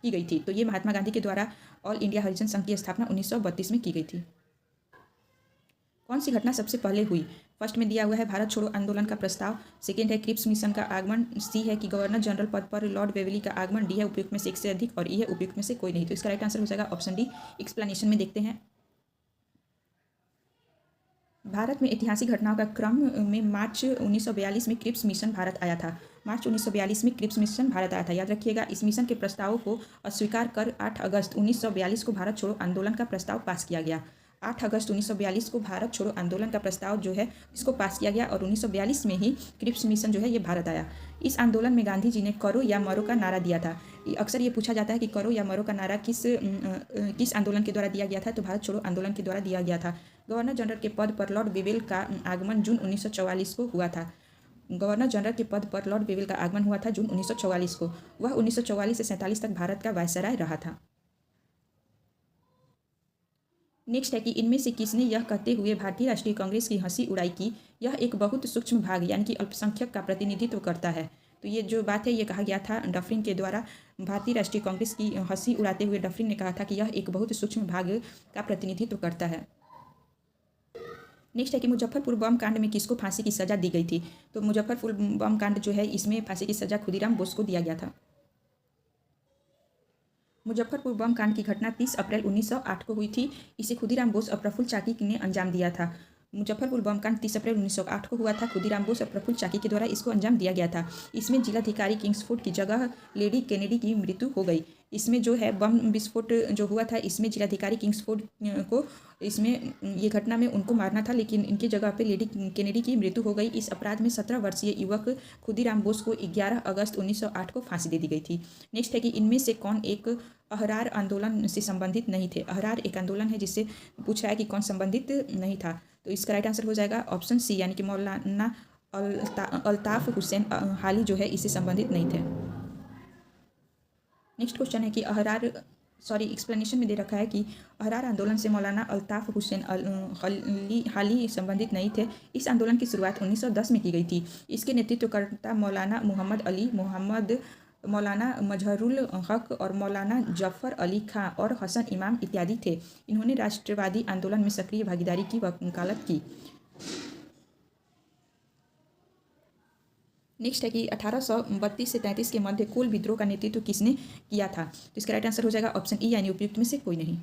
गई थी? तो ये महात्मा गांधी के द्वारा ऑल इंडिया हरिजन संघ की स्थापना 1932 में की गई थी। कौन सी घटना सबसे पहले हुई? फर्स्ट में दिया हुआ है भारत छोड़ो आंदोलन का प्रस्ताव, सेकेंड है क्रिप्स मिशन का आगमन, सी है कि गवर्नर जनरल पद पर लॉर्ड वेवली का आगमन, डी है उपयुक्त में से एक से अधिक और ई है उपयुक्त में से कोई नहीं। तो इसका राइट आंसर हो जाएगा ऑप्शन डी। एक्सप्लेनेशन में देखते हैं। भारत में ऐतिहासिक घटनाओं का क्रम में मार्च 1942 में क्रिप्स मिशन भारत आया था। मार्च 1942 में क्रिप्स मिशन भारत आया था। याद रखिएगा, इस मिशन के प्रस्तावों को अस्वीकार कर 8 अगस्त 1942 को भारत छोड़ो आंदोलन का प्रस्ताव पास किया गया। 8 अगस्त 1942 को भारत छोड़ो आंदोलन का प्रस्ताव जो है इसको पास किया गया और 1942 में ही क्रिप्स मिशन जो है ये भारत आया। इस आंदोलन में गांधी जी ने करो या मरो का नारा दिया था। अक्सर ये पूछा जाता है कि करो या मरो का नारा किस आंदोलन के द्वारा दिया गया था, तो भारत छोड़ो आंदोलन के द्वारा दिया गया था। गवर्नर जनरल के पद पर लॉर्ड वेवेल का आगमन जून 1944 को हुआ था। गवर्नर जनरल के पद पर लॉर्ड वेवेल का आगमन हुआ था जून 1944 को। वह 1944 से 47 तक भारत का वायसराय रहा था। नेक्स्ट है कि इनमें से किसने यह कहते हुए भारतीय राष्ट्रीय कांग्रेस की हंसी उड़ाई कि यह एक बहुत सूक्ष्म भाग यानी कि अल्पसंख्यक का प्रतिनिधित्व करता है। तो ये जो बात है ये कहा गया था डफरिन के द्वारा। भारतीय राष्ट्रीय कांग्रेस की हंसी उड़ाते हुए डफरिन ने कहा था कि यह एक बहुत सूक्ष्म भाग का प्रतिनिधित्व करता है। नेक्स्ट है कि मुजफ्फरपुर बम कांड में किसको फांसी की सजा दी गई थी? तो मुजफ्फरपुर बम कांड जो है इसमें फांसी की सजा खुदीराम बोस को दिया गया था। मुजफ्फरपुर बम कांड की घटना 30 अप्रैल 1908 को हुई थी। इसे खुदीराम बोस और प्रफुल्ल चाकी ने अंजाम दिया था। मुजफ्फरपुर बम कांड 30 अप्रैल 1908 को हुआ था। खुदीराम बोस और प्रफुल्ल चाकी के द्वारा इसको अंजाम दिया गया था। इसमें जिलाधिकारी किंग्सफोर्ड की जगह लेडी केनेडी की मृत्यु हो गई। इसमें जो है बम विस्फोट जो हुआ था इसमें जिलाधिकारी किंग्सफोर्ड को इसमें ये घटना में उनको मारना था, लेकिन इनकी जगह पे लेडी केनेडी की मृत्यु हो गई। इस अपराध में 17 वर्षीय युवक खुदीराम बोस को 11 अगस्त 1908 को फांसी दे दी गई थी। नेक्स्ट है कि इनमें से कौन एक अहरार आंदोलन से संबंधित नहीं थे? अहरार एक आंदोलन है जिससे पूछ रहा है कि कौन संबंधित नहीं था। तो इसका राइट आंसर हो जाएगा ऑप्शन सी यानी कि मौलाना अल्ताफ हुसैन हाली जो है इससे संबंधित नहीं थे। नेक्स्ट क्वेश्चन है कि एक्सप्लेनेशन में दे रखा है कि अहरार आंदोलन से मौलाना अल्ताफ हुसैन हाली संबंधित नहीं थे। इस आंदोलन की शुरुआत 1910 में की गई थी। इसके नेतृत्वकर्ता मौलाना मोहम्मद अली, मौलाना मजहरुल हक और मौलाना जफ़र अली खां और हसन इमाम इत्यादि थे। इन्होंने राष्ट्रवादी आंदोलन में सक्रिय भागीदारी की वकालत की। नेक्स्ट है कि 1832 से 33 के मध्य कोल विद्रोह का नेतृत्व किसने किया था? तो इसका राइट आंसर हो जाएगा ऑप्शन ई यानी उपयुक्त में से कोई नहीं।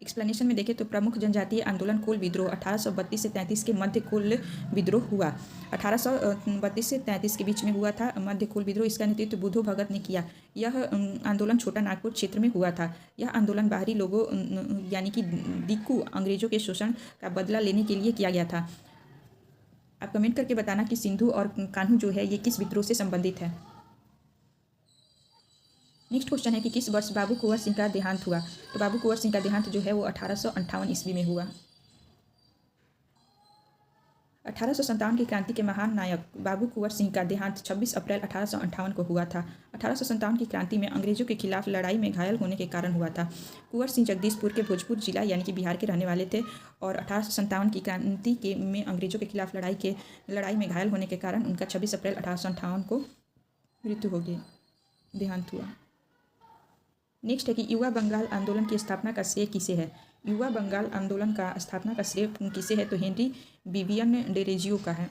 एक्सप्लेनेशन में देखें तो प्रमुख जनजातीय आंदोलन कोल विद्रोह 1832 से 33 के मध्य कोल विद्रोह हुआ। 1832 से 33 के बीच में हुआ था मध्य कोल विद्रोह। इसका नेतृत्व बुद्धू भगत ने किया। यह आंदोलन छोटा नागपुर क्षेत्र में हुआ था। यह आंदोलन बाहरी लोगों यानी कि दिक्कू अंग्रेजों के शोषण का बदला लेने के लिए किया गया था। आप कमेंट करके बताना कि सिंधु और कान्हू जो है ये किस विद्रोह से संबंधित है। नेक्स्ट क्वेश्चन है कि किस वर्ष बाबू कुंवर सिंह का देहांत हुआ? तो बाबू कुंवर सिंह का देहांत जो है वो 1858 ईस्वी में हुआ। 1857 की क्रांति के महान नायक बाबू कुंवर सिंह का देहांत 26 अप्रैल 1858 को हुआ था। 1857 की क्रांति में अंग्रेजों के खिलाफ लड़ाई में घायल होने के कारण हुआ था। कुंवर सिंह जगदीशपुर के भोजपुर जिला यानी कि बिहार के रहने वाले थे और 1857 की क्रांति में अंग्रेजों के खिलाफ लड़ाई में घायल होने के कारण उनका 26 अप्रैल 1858 को मृत्यु हो गई, देहांत हुआ। नेक्स्ट है कि युवा बंगाल आंदोलन की स्थापना का श्रेय किसे है? युवा बंगाल आंदोलन का स्थापना का श्रेय किसे है? तो हेनरी विवियन डेरेजियो का है।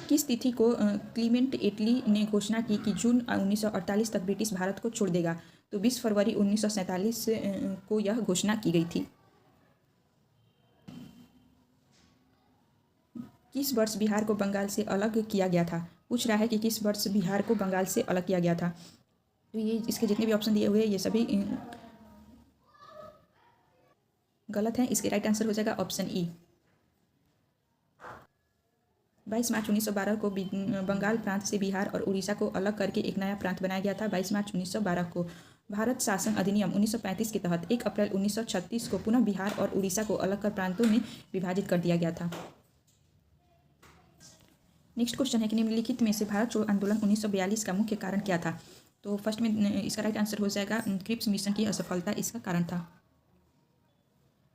किस तिथि को क्लीमेंट एटली ने घोषणा की कि जून 1948 तक ब्रिटिश भारत को छोड़ देगा? तो 20 फरवरी 1947 को यह घोषणा की गई थी। किस वर्ष बिहार को बंगाल से अलग किया गया था? पूछ रहा है कि किस वर्ष बिहार को बंगाल से अलग किया गया था। तो ये इसके जितने भी ऑप्शन दिए हुए हैं ये सभी गलत हैं। इसके राइट आंसर हो जाएगा ऑप्शन ई। 22 मार्च 1912 को बंगाल प्रांत से बिहार और उड़ीसा को अलग करके एक नया प्रांत बनाया गया था। 22 मार्च 1912 को भारत शासन अधिनियम 1935 के तहत 1 अप्रैल 1936 को पुनः बिहार और उड़ीसा को अलग कर प्रांतों में विभाजित कर दिया गया था। नेक्स्ट क्वेश्चन है कि निम्नलिखित में से भारत छोड़ो आंदोलन 1942 का मुख्य कारण क्या था? तो फर्स्ट में इसका राइट आंसर हो जाएगा क्रिप्स मिशन की असफलता इसका कारण था।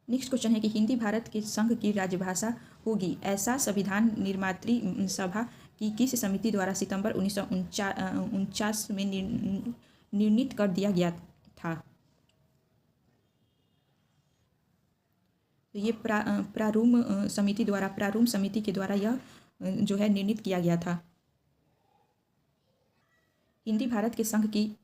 नेक्स्ट क्वेश्चन है कि हिंदी भारत के संघ की राजभाषा होगी ऐसा संविधान निर्मात्री सभा की किस समिति द्वारा सितंबर 1949 में निर्णित कर दिया गया था? तो ये प्रारूम समिति के द्वारा यह जो है निर्णित किया गया था। हिंदी भारत के संघ की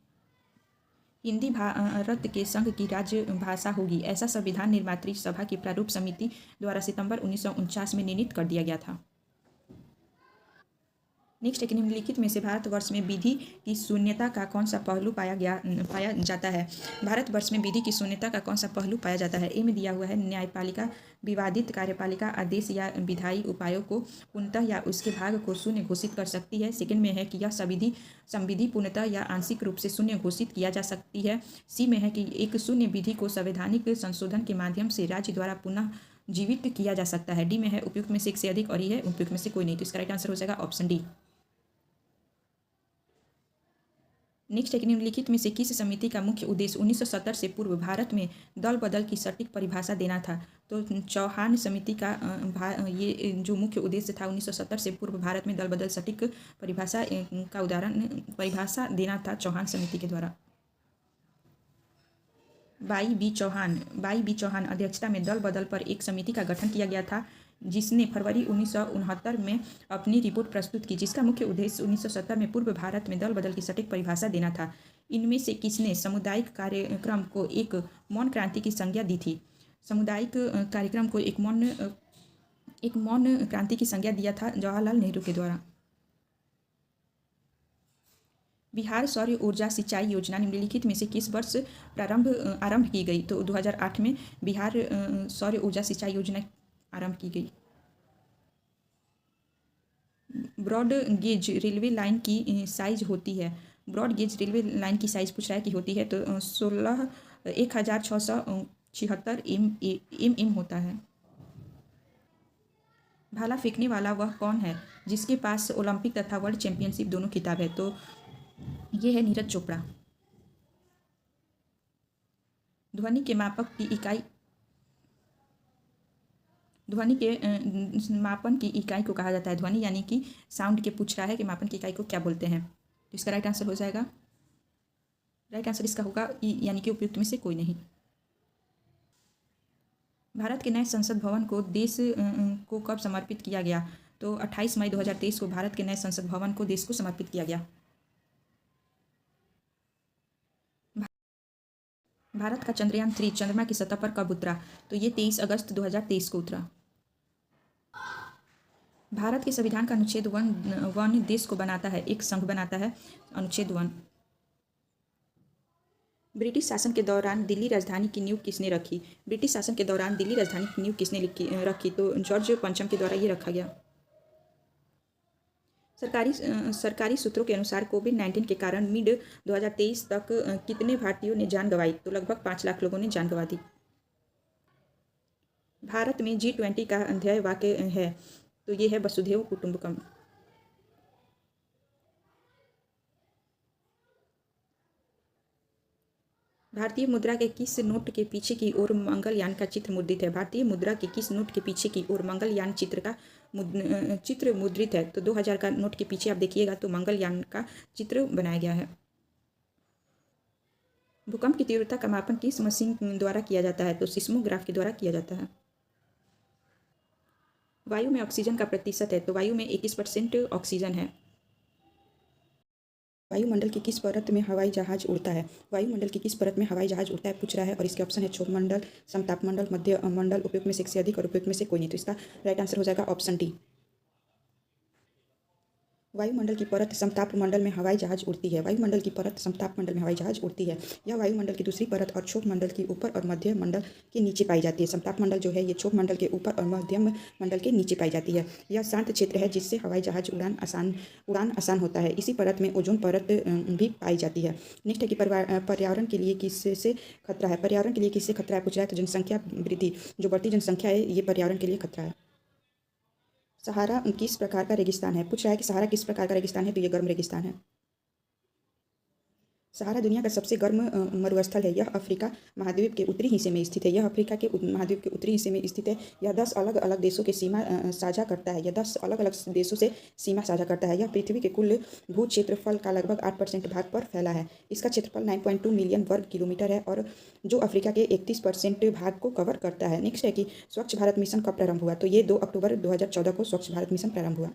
हिंदी भारत के संघ की राज्य भाषा होगी, ऐसा संविधान निर्मात्री सभा की प्रारूप समिति द्वारा सितंबर 1949 में निर्णित कर दिया गया था। नेक्स्ट है कि निम्नलिखित में से भारतवर्ष में विधि की शून्यता का कौन सा पहलू पाया जाता है। भारतवर्ष में विधि की शून्यता का कौन सा पहलू पाया जाता है। ए में दिया हुआ है न्यायपालिका विवादित कार्यपालिका आदेश या विधायी उपायों को पूर्णतः या उसके भाग को शून्य घोषित कर सकती है। सेकंड में है कि यह संविधि पूर्णतः या आंशिक रूप से शून्य घोषित किया जा सकती है। सी में है कि एक शून्य विधि को संवैधानिक संशोधन के माध्यम से राज्य द्वारा पुनः जीवित किया जा सकता है। डी में है उपयुक्त में से एक से अधिक और ये है उपयुक्त में से कोई नहीं। तो इसका राइट आंसर हो जाएगा ऑप्शन डी। नेक्स्ट है कि निम्नलिखित में से किस समिति का मुख्य उद्देश्य 1970 से पूर्व भारत में दल बदल की सटीक परिभाषा देना था। तो चौहान समिति का ये जो मुख्य उद्देश्य था 1970 से पूर्व भारत में दल बदल सटीक परिभाषा का परिभाषा देना था चौहान समिति के द्वारा। बाई बी चौहान अध्यक्षता में दल बदल पर एक समिति का गठन किया गया था, जिसने फरवरी 1969 में अपनी रिपोर्ट प्रस्तुत की, जिसका मुख्य उद्देश्य 1970 में पूर्व भारत में दल बदल की सटीक परिभाषा देना था। इनमें से किसने सामुदायिक कार्यक्रम को एक मौन क्रांति की संज्ञा दी थी। सामुदायिक कार्यक्रम को एक मौन क्रांति की संज्ञा दिया था जवाहरलाल नेहरू के द्वारा। बिहार सौर ऊर्जा सिंचाई योजना निम्नलिखित में से किस वर्ष आरंभ की गई। तो 2008 में बिहार सौर ऊर्जा सिंचाई योजना आरंभ की गई। ब्रॉड गेज रेलवे लाइन की साइज होती है। ब्रॉड गेज रेलवे लाइन की साइज पूछ रहा है कि होती है तो 16,676 एम होता है। भाला फेंकने वाला वह कौन है जिसके पास ओलंपिक तथा वर्ल्ड चैंपियनशिप दोनों खिताब है। तो ये है नीरज चोपड़ा। ध्वनि के मापन की इकाई को कहा जाता है। ध्वनि यानी कि साउंड के पूछ रहा है कि मापन की इकाई को क्या बोलते हैं। तो इसका राइट आंसर हो जाएगा, राइट आंसर इसका होगा यानी कि उपयुक्त में से कोई नहीं। भारत के नए संसद भवन को देश को कब समर्पित किया गया। तो 28 मई 2023 को भारत के नए संसद भवन को देश को समर्पित किया गया। भारत का चंद्रयान 3 चंद्रमा की सतह पर कब उतरा। तो ये 23 अगस्त 2023 को उतरा। भारत के संविधान का अनुच्छेद 1 देश को बनाता है, एक संघ बनाता है। अनुच्छेद 1। ब्रिटिश शासन के दौरान दिल्ली राजधानी की नींव किसने रखी। ब्रिटिश शासन के दौरान दिल्ली राजधानी की नींव किसने रखी। तो जॉर्ज पंचम के द्वारा ये रखा गया। सरकारी सूत्रों के अनुसार कोविड-19 के कारण मिड 2023 तक कितने भारतीयों ने जान गंवाई। तो लगभग 5 लाख लोगों ने जान गंवा दी। भारत में G20 का ध्येय वाक्य है। तो ये है वसुधैव कुटुंबकम। भारतीय मुद्रा के किस नोट के पीछे की ओर मंगलयान का चित्र मुद्रित है। भारतीय मुद्रा के किस नोट के पीछे की ओर मंगलयान चित्र मुद्रित है। तो 2000 का नोट के पीछे आप देखिएगा तो मंगलयान का चित्र बनाया गया है। भूकंप की तीव्रता का मापन किस मशीन द्वारा किया जाता है। तो सिस्मोग्राफ के द्वारा किया जाता है। वायु में ऑक्सीजन का प्रतिशत है। तो वायु में 21% ऑक्सीजन है। वायुमंडल की किस परत में हवाई जहाज उड़ता है। वायुमंडल की किस परत में हवाई जहाज उड़ता है पूछ रहा है और इसके ऑप्शन है क्षोभ मंडल, समताप मंडल, मध्य मंडल, उपयुक्त में से एक से अधिक और उपयुक्त में से कोई नहीं। तो इसका राइट आंसर हो जाएगा ऑप्शन डी। वायुमंडल की परत समताप मंडल में हवाई जहाज उड़ती है। वायुमंडल की परत समताप मंडल में हवाई जहाज उड़ती है। यह वायुमंडल की दूसरी परत और क्षोभ मंडल की ऊपर और मध्य मंडल के नीचे पाई जाती है। समताप मंडल जो है ये क्षोभ मंडल के ऊपर और मध्यम मंडल के नीचे पाई जाती है। यह शांत क्षेत्र है जिससे हवाई जहाज उड़ान आसान होता है। इसी परत में ओजोन परत भी पाई जाती है। नेक्स्ट है कि पर्यावरण के लिए किससे खतरा है। पर्यावरण के लिए किससे खतरा है पूछ रहा है। तो जनसंख्या वृद्धि, जो बढ़ती जनसंख्या है ये पर्यावरण के लिए खतरा है। सहारा किस प्रकार का रेगिस्तान है पूछ रहा है कि सहारा किस प्रकार का रेगिस्तान है। तो ये गर्म रेगिस्तान है। सहारा दुनिया का सबसे गर्म मरुस्थल है। यह अफ्रीका महाद्वीप के उत्तरी हिस्से में स्थित है। यह अफ्रीका के महाद्वीप के उत्तरी हिस्से में स्थित है। यह 10 अलग अलग देशों के सीमा साझा करता है। यह 10 अलग अलग देशों से सीमा साझा करता है। यह पृथ्वी के कुल भू क्षेत्रफल का लगभग 8% भाग पर फैला है। इसका क्षेत्रफल 9.2 मिलियन वर्ग किलोमीटर है और जो अफ्रीका के 31% भाग को कवर करता है। नेक्स्ट है कि स्वच्छ भारत मिशन कब प्रारंभ हुआ, तो ये 2 अक्टूबर 2014 को स्वच्छ भारत मिशन प्रारंभ हुआ।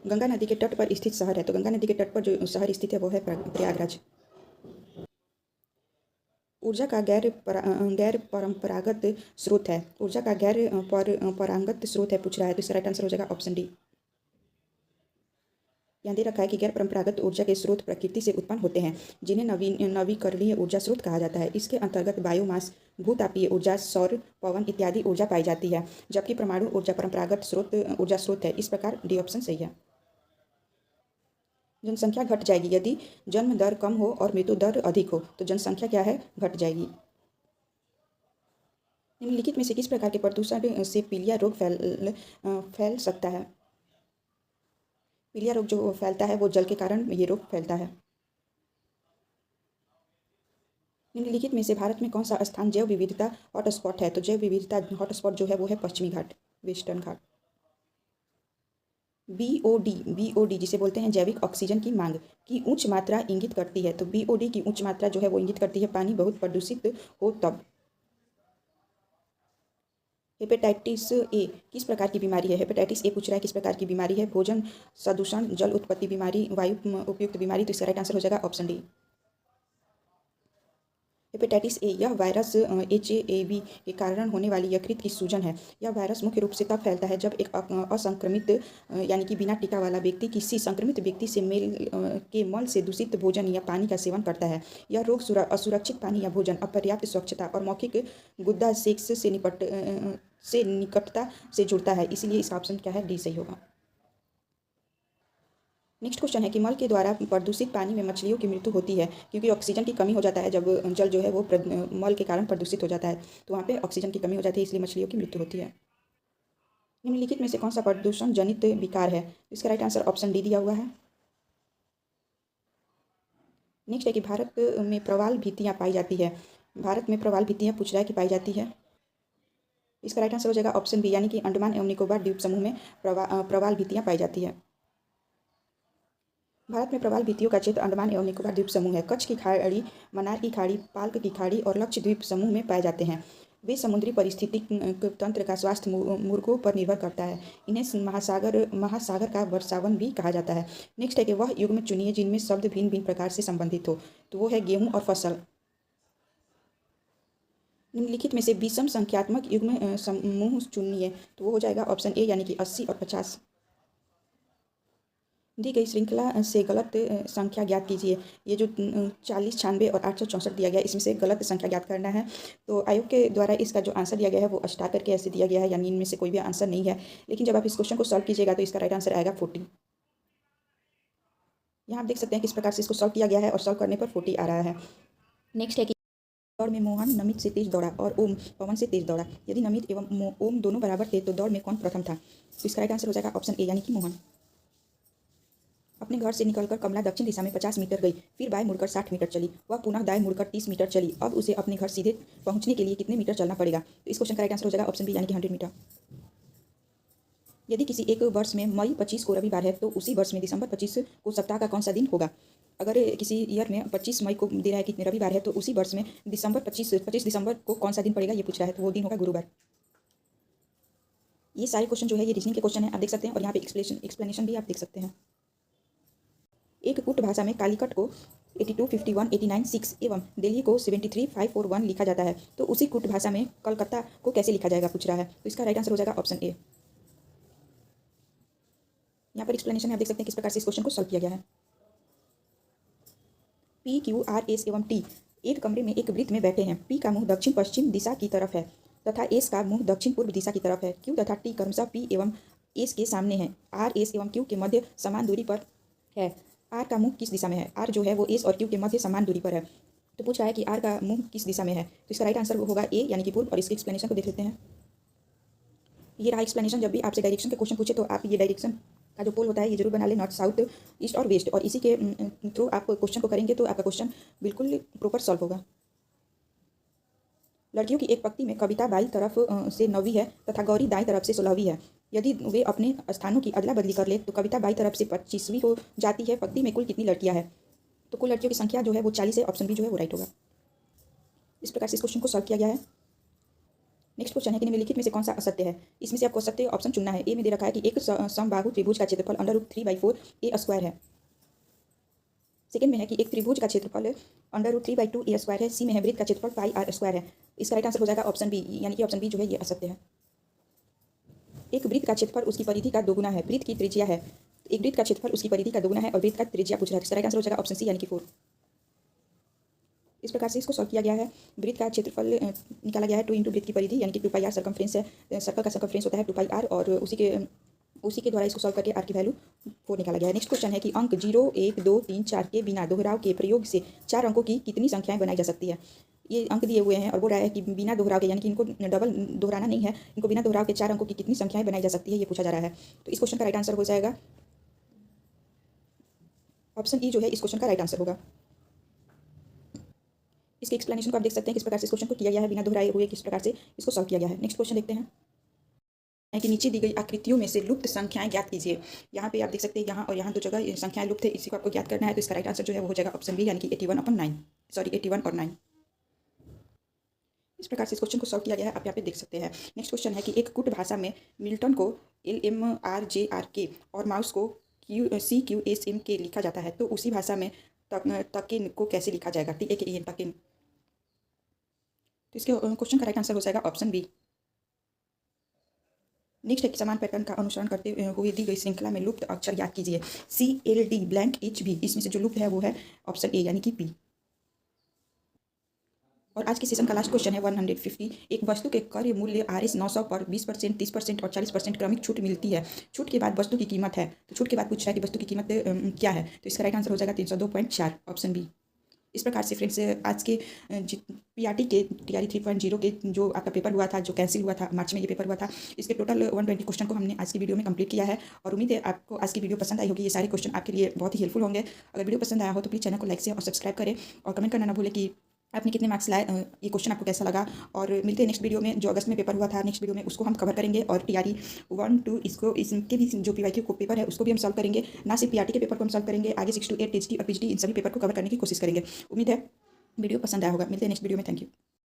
गंगा नदी के तट पर स्थित शहर है, तो गंगा नदी के तट पर जो शहर स्थित है वो है प्रयागराज। ऊर्जा का गैर परंपरागत स्रोत है। ऊर्जा का गैर परंपरागत स्रोत है पूछ रहा है, तो इसका राइट आंसर हो जाएगा ऑप्शन डी। यहाँ दे रखा है कि गैर परंपरागत ऊर्जा के स्रोत प्रकृति से उत्पन्न होते हैं, जिन्हें नवीकरणीय ऊर्जा स्रोत कहा जाता है। इसके अंतर्गत बायोमास, भूतापीय ऊर्जा, सौर, पवन इत्यादि ऊर्जा पाई जाती है, जबकि परमाणु ऊर्जा परंपरागत ऊर्जा स्रोत है। इस प्रकार डी ऑप्शन सही है। जनसंख्या घट जाएगी यदि जन्म दर कम हो और मृत्यु दर अधिक हो, तो जनसंख्या क्या है, घट जाएगी। निम्नलिखित में से किस प्रकार के प्रदूषण से पीलिया रोग फैल सकता है। पीलिया रोग जो फैलता है वो जल के कारण ये रोग फैलता है। निम्नलिखित में से भारत में कौन सा स्थान जैव विविधता हॉटस्पॉट है, तो जैव विविधता हॉटस्पॉट जो है वो है पश्चिमी घाट, वेस्टर्न घाट। बीओडी जिसे बोलते हैं जैविक ऑक्सीजन की मांग की उच्च मात्रा इंगित करती है, तो बीओडी की उच्च मात्रा जो है वो इंगित करती है पानी बहुत प्रदूषित हो तब। हेपेटाइटिस ए किस प्रकार की बीमारी है। हेपेटाइटिस ए पूछ रहा है किस प्रकार की बीमारी है। भोजन प्रदूषण, जल उत्पत्ति बीमारी, वायु उपयुक्त बीमारी, तो इसका राइट आंसर हो जाएगा ऑप्शन डी। हेपेटाइटिस ए यह वायरस HAV के कारण होने वाली यकृत की सूजन है। यह वायरस मुख्य रूप से तब फैलता है जब एक असंक्रमित यानी कि बिना टीका वाला व्यक्ति किसी संक्रमित व्यक्ति से के मल से दूषित भोजन या पानी का सेवन करता है। यह रोग असुरक्षित पानी या भोजन, अपर्याप्त स्वच्छता और मौखिक गुद्दा सेक्स से निकटता से जुड़ता है। इसलिए इसका ऑप्शन क्या है, डी सही होगा। नेक्स्ट क्वेश्चन है कि मल के द्वारा प्रदूषित पानी में मछलियों की मृत्यु होती है क्योंकि ऑक्सीजन की कमी हो जाता है। जब जल जो है वो मल के कारण प्रदूषित हो जाता है तो वहाँ पे ऑक्सीजन की कमी हो जाती है, इसलिए मछलियों की मृत्यु होती है। निम्नलिखित में से कौन सा प्रदूषण जनित विकार है, इसका राइट आंसर ऑप्शन डी दिया हुआ है। नेक्स्ट है कि भारत में प्रवाल भित्तियाँ पाई जाती है। भारत में प्रवाल भित्तियाँ पूछ रहा है कि पाई जाती है, इसका राइट आंसर हो जाएगा ऑप्शन बी, यानी कि अंडमान एवं निकोबार द्वीप समूह में प्रवाल भित्तियाँ पाई जाती है। भारत में प्रवाल भित्तियों का क्षेत्र अंडमान एवं निकोबार द्वीप समूह है। कच्छ की खाड़ी, मन्नार की खाड़ी, पाल्क की खाड़ी और लक्षद्वीप समूह में पाए जाते हैं। वे समुद्री पारिस्थितिक तंत्र का स्वास्थ्य मुर्गों पर निर्भर करता है। इन्हें महासागर का वर्षावन भी कहा जाता है। नेक्स्ट है कि वह युग्म चुनिए जिनमें शब्द भिन्न भिन्न प्रकार से संबंधित हो, तो वो है गेहूँ और फसल। निम्नलिखित में से विषम संख्यात्मक युग्म समूह चुनिए, तो वो हो जाएगा ऑप्शन ए, यानी कि 80 और 50। दी गई श्रृंखला से गलत संख्या ज्ञात कीजिए। ये जो 40, 96 और 864 दिया गया है, इसमें से गलत संख्या ज्ञात करना है। तो आयोग के द्वारा इसका जो आंसर दिया गया है वो स्टार करके ऐसे दिया गया है, यानी इनमें से कोई भी आंसर नहीं है। लेकिन जब आप इस क्वेश्चन को सॉल्व कीजिएगा तो इसका राइट आंसर आएगा 40। यहाँ आप देख सकते हैं किस प्रकार से इसको सॉल्व किया गया है और सॉल्व करने पर 40 आ रहा है। नेक्स्ट है कि दौड़ में मोहन नमित से तेज दौड़ा और ओम पवन से तेज दौड़ा। यदि नमित एवं ओम दोनों बराबर थे तो दौड़ में कौन प्रथम था, तो इसका राइट आंसर हो जाएगा ऑप्शन ए, यानी कि मोहन। अपने घर से निकलकर कमला दक्षिण दिशा में 50 मीटर गई, फिर बाएं मुड़कर 60 मीटर चली। वह पुनः दाएं मुड़कर 30 मीटर चली। अब उसे अपने घर सीधे पहुंचने के लिए कितने मीटर चलना पड़ेगा, तो इस क्वेश्चन का राइट आंसर हो जाएगा ऑप्शन बी, यानी कि 100 मीटर। यदि किसी एक वर्ष में मई 25 को रविवार है तो उसी वर्ष में दिसंबर 25 को सप्ताह का कौन सा दिन होगा। अगर किसी ईयर में 25 मई को दे रहा है कि रविवार है तो उसी वर्ष में 25 दिसंबर को कौन सा दिन पड़ेगा ये पूछ रहा है, तो वो दिन होगा गुरुवार। ये सारे क्वेश्चन जो है ये रीजनिंग के क्वेश्चन है, आप देख सकते हैं, और यहाँ पे एक्सप्लेनेशन भी आप देख सकते हैं। एक कुट भाषा में कालीकट को 82, 51, 89, 6 एवं दिल्ली को 73, 5, 4, 1 लिखा जाता है, तो उसी कुट भाषा में कलकत्ता को कैसे लिखा जाएगा पूछ रहा है, तो इसका राइट आंसर हो जाएगा ऑप्शन ए। यहाँ पर एक्सप्लेनेशन में आप देख सकते हैं किस प्रकार से इस क्वेश्चन को सॉल्व किया गया है। P, Q, R, S एवं T एक कमरे में एक वृत्त में बैठे हैं। P का मुंह दक्षिण पश्चिम दिशा की तरफ है तथा S का मुंह दक्षिण पूर्व दिशा की तरफ है। Q तथा T क्रमशः P एवं S के सामने है। R, S एवं Q के मध्य समान दूरी पर है। R का मुंह किस दिशा में है, R जो है वो S और Q के मध्य समान दूरी पर है, तो पूछ रहा है कि R का मुंह किस दिशा में है, तो इसका राइट आंसर होगा ए, यानी कि पूर्व। और इसके एक्सप्लेनेशन को देख लेते हैं। ये रहा एक्सप्लेनेशन। जब भी आपसे डायरेक्शन के क्वेश्चन पूछे तो आप ये डायरेक्शन का जो पोल होता है ये जरूर बना ले, नॉर्थ साउथ ईस्ट और वेस्ट, और इसी के थ्रू आप क्वेश्चन को करेंगे तो आपका क्वेश्चन बिल्कुल प्रॉपर सॉल्व होगा। लड़कियों की एक पंक्ति में कविता बाईं तरफ से 9वीं है तथा गौरी दाईं तरफ से 16वीं है। यदि वे अपने स्थानों की अदला बदली कर ले तो कविता बाईं तरफ से 25वीं हो जाती है। पंक्ति में कुल कितनी लड़कियां हैं? तो कुल लड़कियों की संख्या जो है वो 40 है। ऑप्शन बी जो है वो राइट होगा। इस प्रकार से इस क्वेश्चन को सॉल्व किया गया है। नेक्स्ट क्वेश्चन है कि निम्नलिखित में से कौन सा असत्य है? इसमें से आपको असत्य ऑप्शन चुनना है। ए में दे रखा है कि एक समबाहु त्रिभुज का क्षेत्रफल √3/4 ए स्क्वायर है। सेकंड में है कि एक त्रिभुज का क्षेत्रफल √3/2 ए स्क्वायर है। सी में है वृत्त का क्षेत्रफल पाई आर स्क्वायर है। इसका राइट आंसर हो जाएगा ऑप्शन बी, यानी कि ऑप्शन बी जो है ये असत्य है। एक वृत्त का क्षेत्रफल उसकी परिधि का दोगुना है। वृत्त की त्रिज्या है, एक वृत्त का क्षेत्रफल उसकी परिधि का दोगुना है और वृत्त का त्रिज्या पूछ रहा है। इसका राइट आंसर हो जाएगा ऑप्शन सी, यानी कि 4। इस प्रकार से इसको सॉल्व किया गया है। वृत्त का क्षेत्रफल निकाला गया है 2 इंटू वृत्त की परिधि, यानी कि 2πr सर्कमफ्रेंस है। सर्कल का सर्कमफ्रेंस होता है 2πr, और उसी के द्वारा इसको सॉल्व करके आर की वैल्यू 4 निकाला गया है। नेक्स्ट क्वेश्चन है कि अंक 0, 1, 2, 3, 4 के बिना दोहराव के प्रयोग से 4 अंकों की कितनी संख्याएं बनाई जा सकती है? ये अंक दिए हुए हैं और बोल रहा है कि बिना दोहराव के, यानी कि इनको डबल दोहराना नहीं है, इनको बिना दोहराव के 4 अंकों की कितनी संख्याएं बनाई जा सकती है, ये पूछा जा रहा है। तो इस क्वेश्चन का राइट आंसर हो जाएगा ऑप्शन ई जो है इस क्वेश्चन का राइट आंसर होगा। इसके एक्सप्लेनेशन को आप देख सकते हैं किस प्रकार से इस क्वेश्चन को किया गया है, बिना दोहराए हुए किस प्रकार से इसको सॉल्व किया गया है। नेक्स्ट क्वेश्चन देखते हैं कि नीचे दी गई आकृतियों में से लुप्त संख्याएं ज्ञात कीजिए। यहाँ पे आप देख सकते हैं यहाँ और यहाँ 2 जगह संख्याएं लुप्त है, इसी को आपको ज्ञात करना है। तो इसका राइट आंसर जो है वो हो जाएगा ऑप्शन बी, यानी कि 81 और 9। इस प्रकार से इस क्वेश्चन को सॉल्व किया गया है, आप यहाँ पे देख सकते हैं। नेक्स्ट क्वेश्चन है कि एक कुट भाषा में मिल्टन को LMRJRK और माउस को CQSMK लिखा जाता है, तो उसी भाषा में टकिन को कैसे लिखा जाएगा? TAKEN, tuck in. तो इसके क्वेश्चन का राइट आंसर हो जाएगा ऑप्शन बी। नेक्स्ट है कि समान पैटर्न का अनुसरण करते हुए दी गई श्रृंखला में लुप्त अक्षर याद कीजिए। CLD इसमें से जो लुप्त है वो है ऑप्शन ए, यानी कि पी। और आज के सेशन का लास्ट क्वेश्चन है 150। एक वस्तु के क्रय मूल्य RS 900 पर 20%, 30% और 40% क्रमिक छूट मिलती है। छूट के बाद वस्तु की कीमत है, तो छूट के बाद पूछ रहा है कि वस्तु की कीमत क्या है? तो इसका राइट आंसर हो जाएगा 302.4, ऑप्शन बी। इस प्रकार से फ्रेंड्स आज के PRT के TRE 3.0 के जो आपका पेपर हुआ था, जो कैंसिल हुआ था मार्च में, ये पेपर हुआ था, इसके टोटल 120 क्वेश्चन को हमने आज की वीडियो में कंप्लीट किया है। और उम्मीद है आपको आज की वीडियो पसंद आई होगी। ये सारे क्वेश्चन आपके लिए बहुत ही हेल्पफुल होंगे। अगर वीडियो पसंद आया हो तो प्लीज़ चैनल को लाइक से और सब्सक्राइब करें, और कमेंट करना ना भूलें कि आपने कितने मार्क्स लाए, ये क्वेश्चन आपको कैसा लगा। और मिलते हैं नेक्स्ट वीडियो में। जो अगस्त में पेपर हुआ था, नेक्स्ट वीडियो में उसको हम कवर करेंगे, और TRE 1, 2 इसके भी जो PYQ को पेपर है उसको भी हम सॉल्व करेंगे। ना सिर्फ PRT के पेपर को हम सॉल्व करेंगे, आगे 6 to 8 THT और PGT इन सभी पेपर को कवर करने की कोशिश करेंगे। उम्मीद है वीडियो पसंद आया होगा। मिलते हैं नेक्स्ट वीडियो में। Thank you.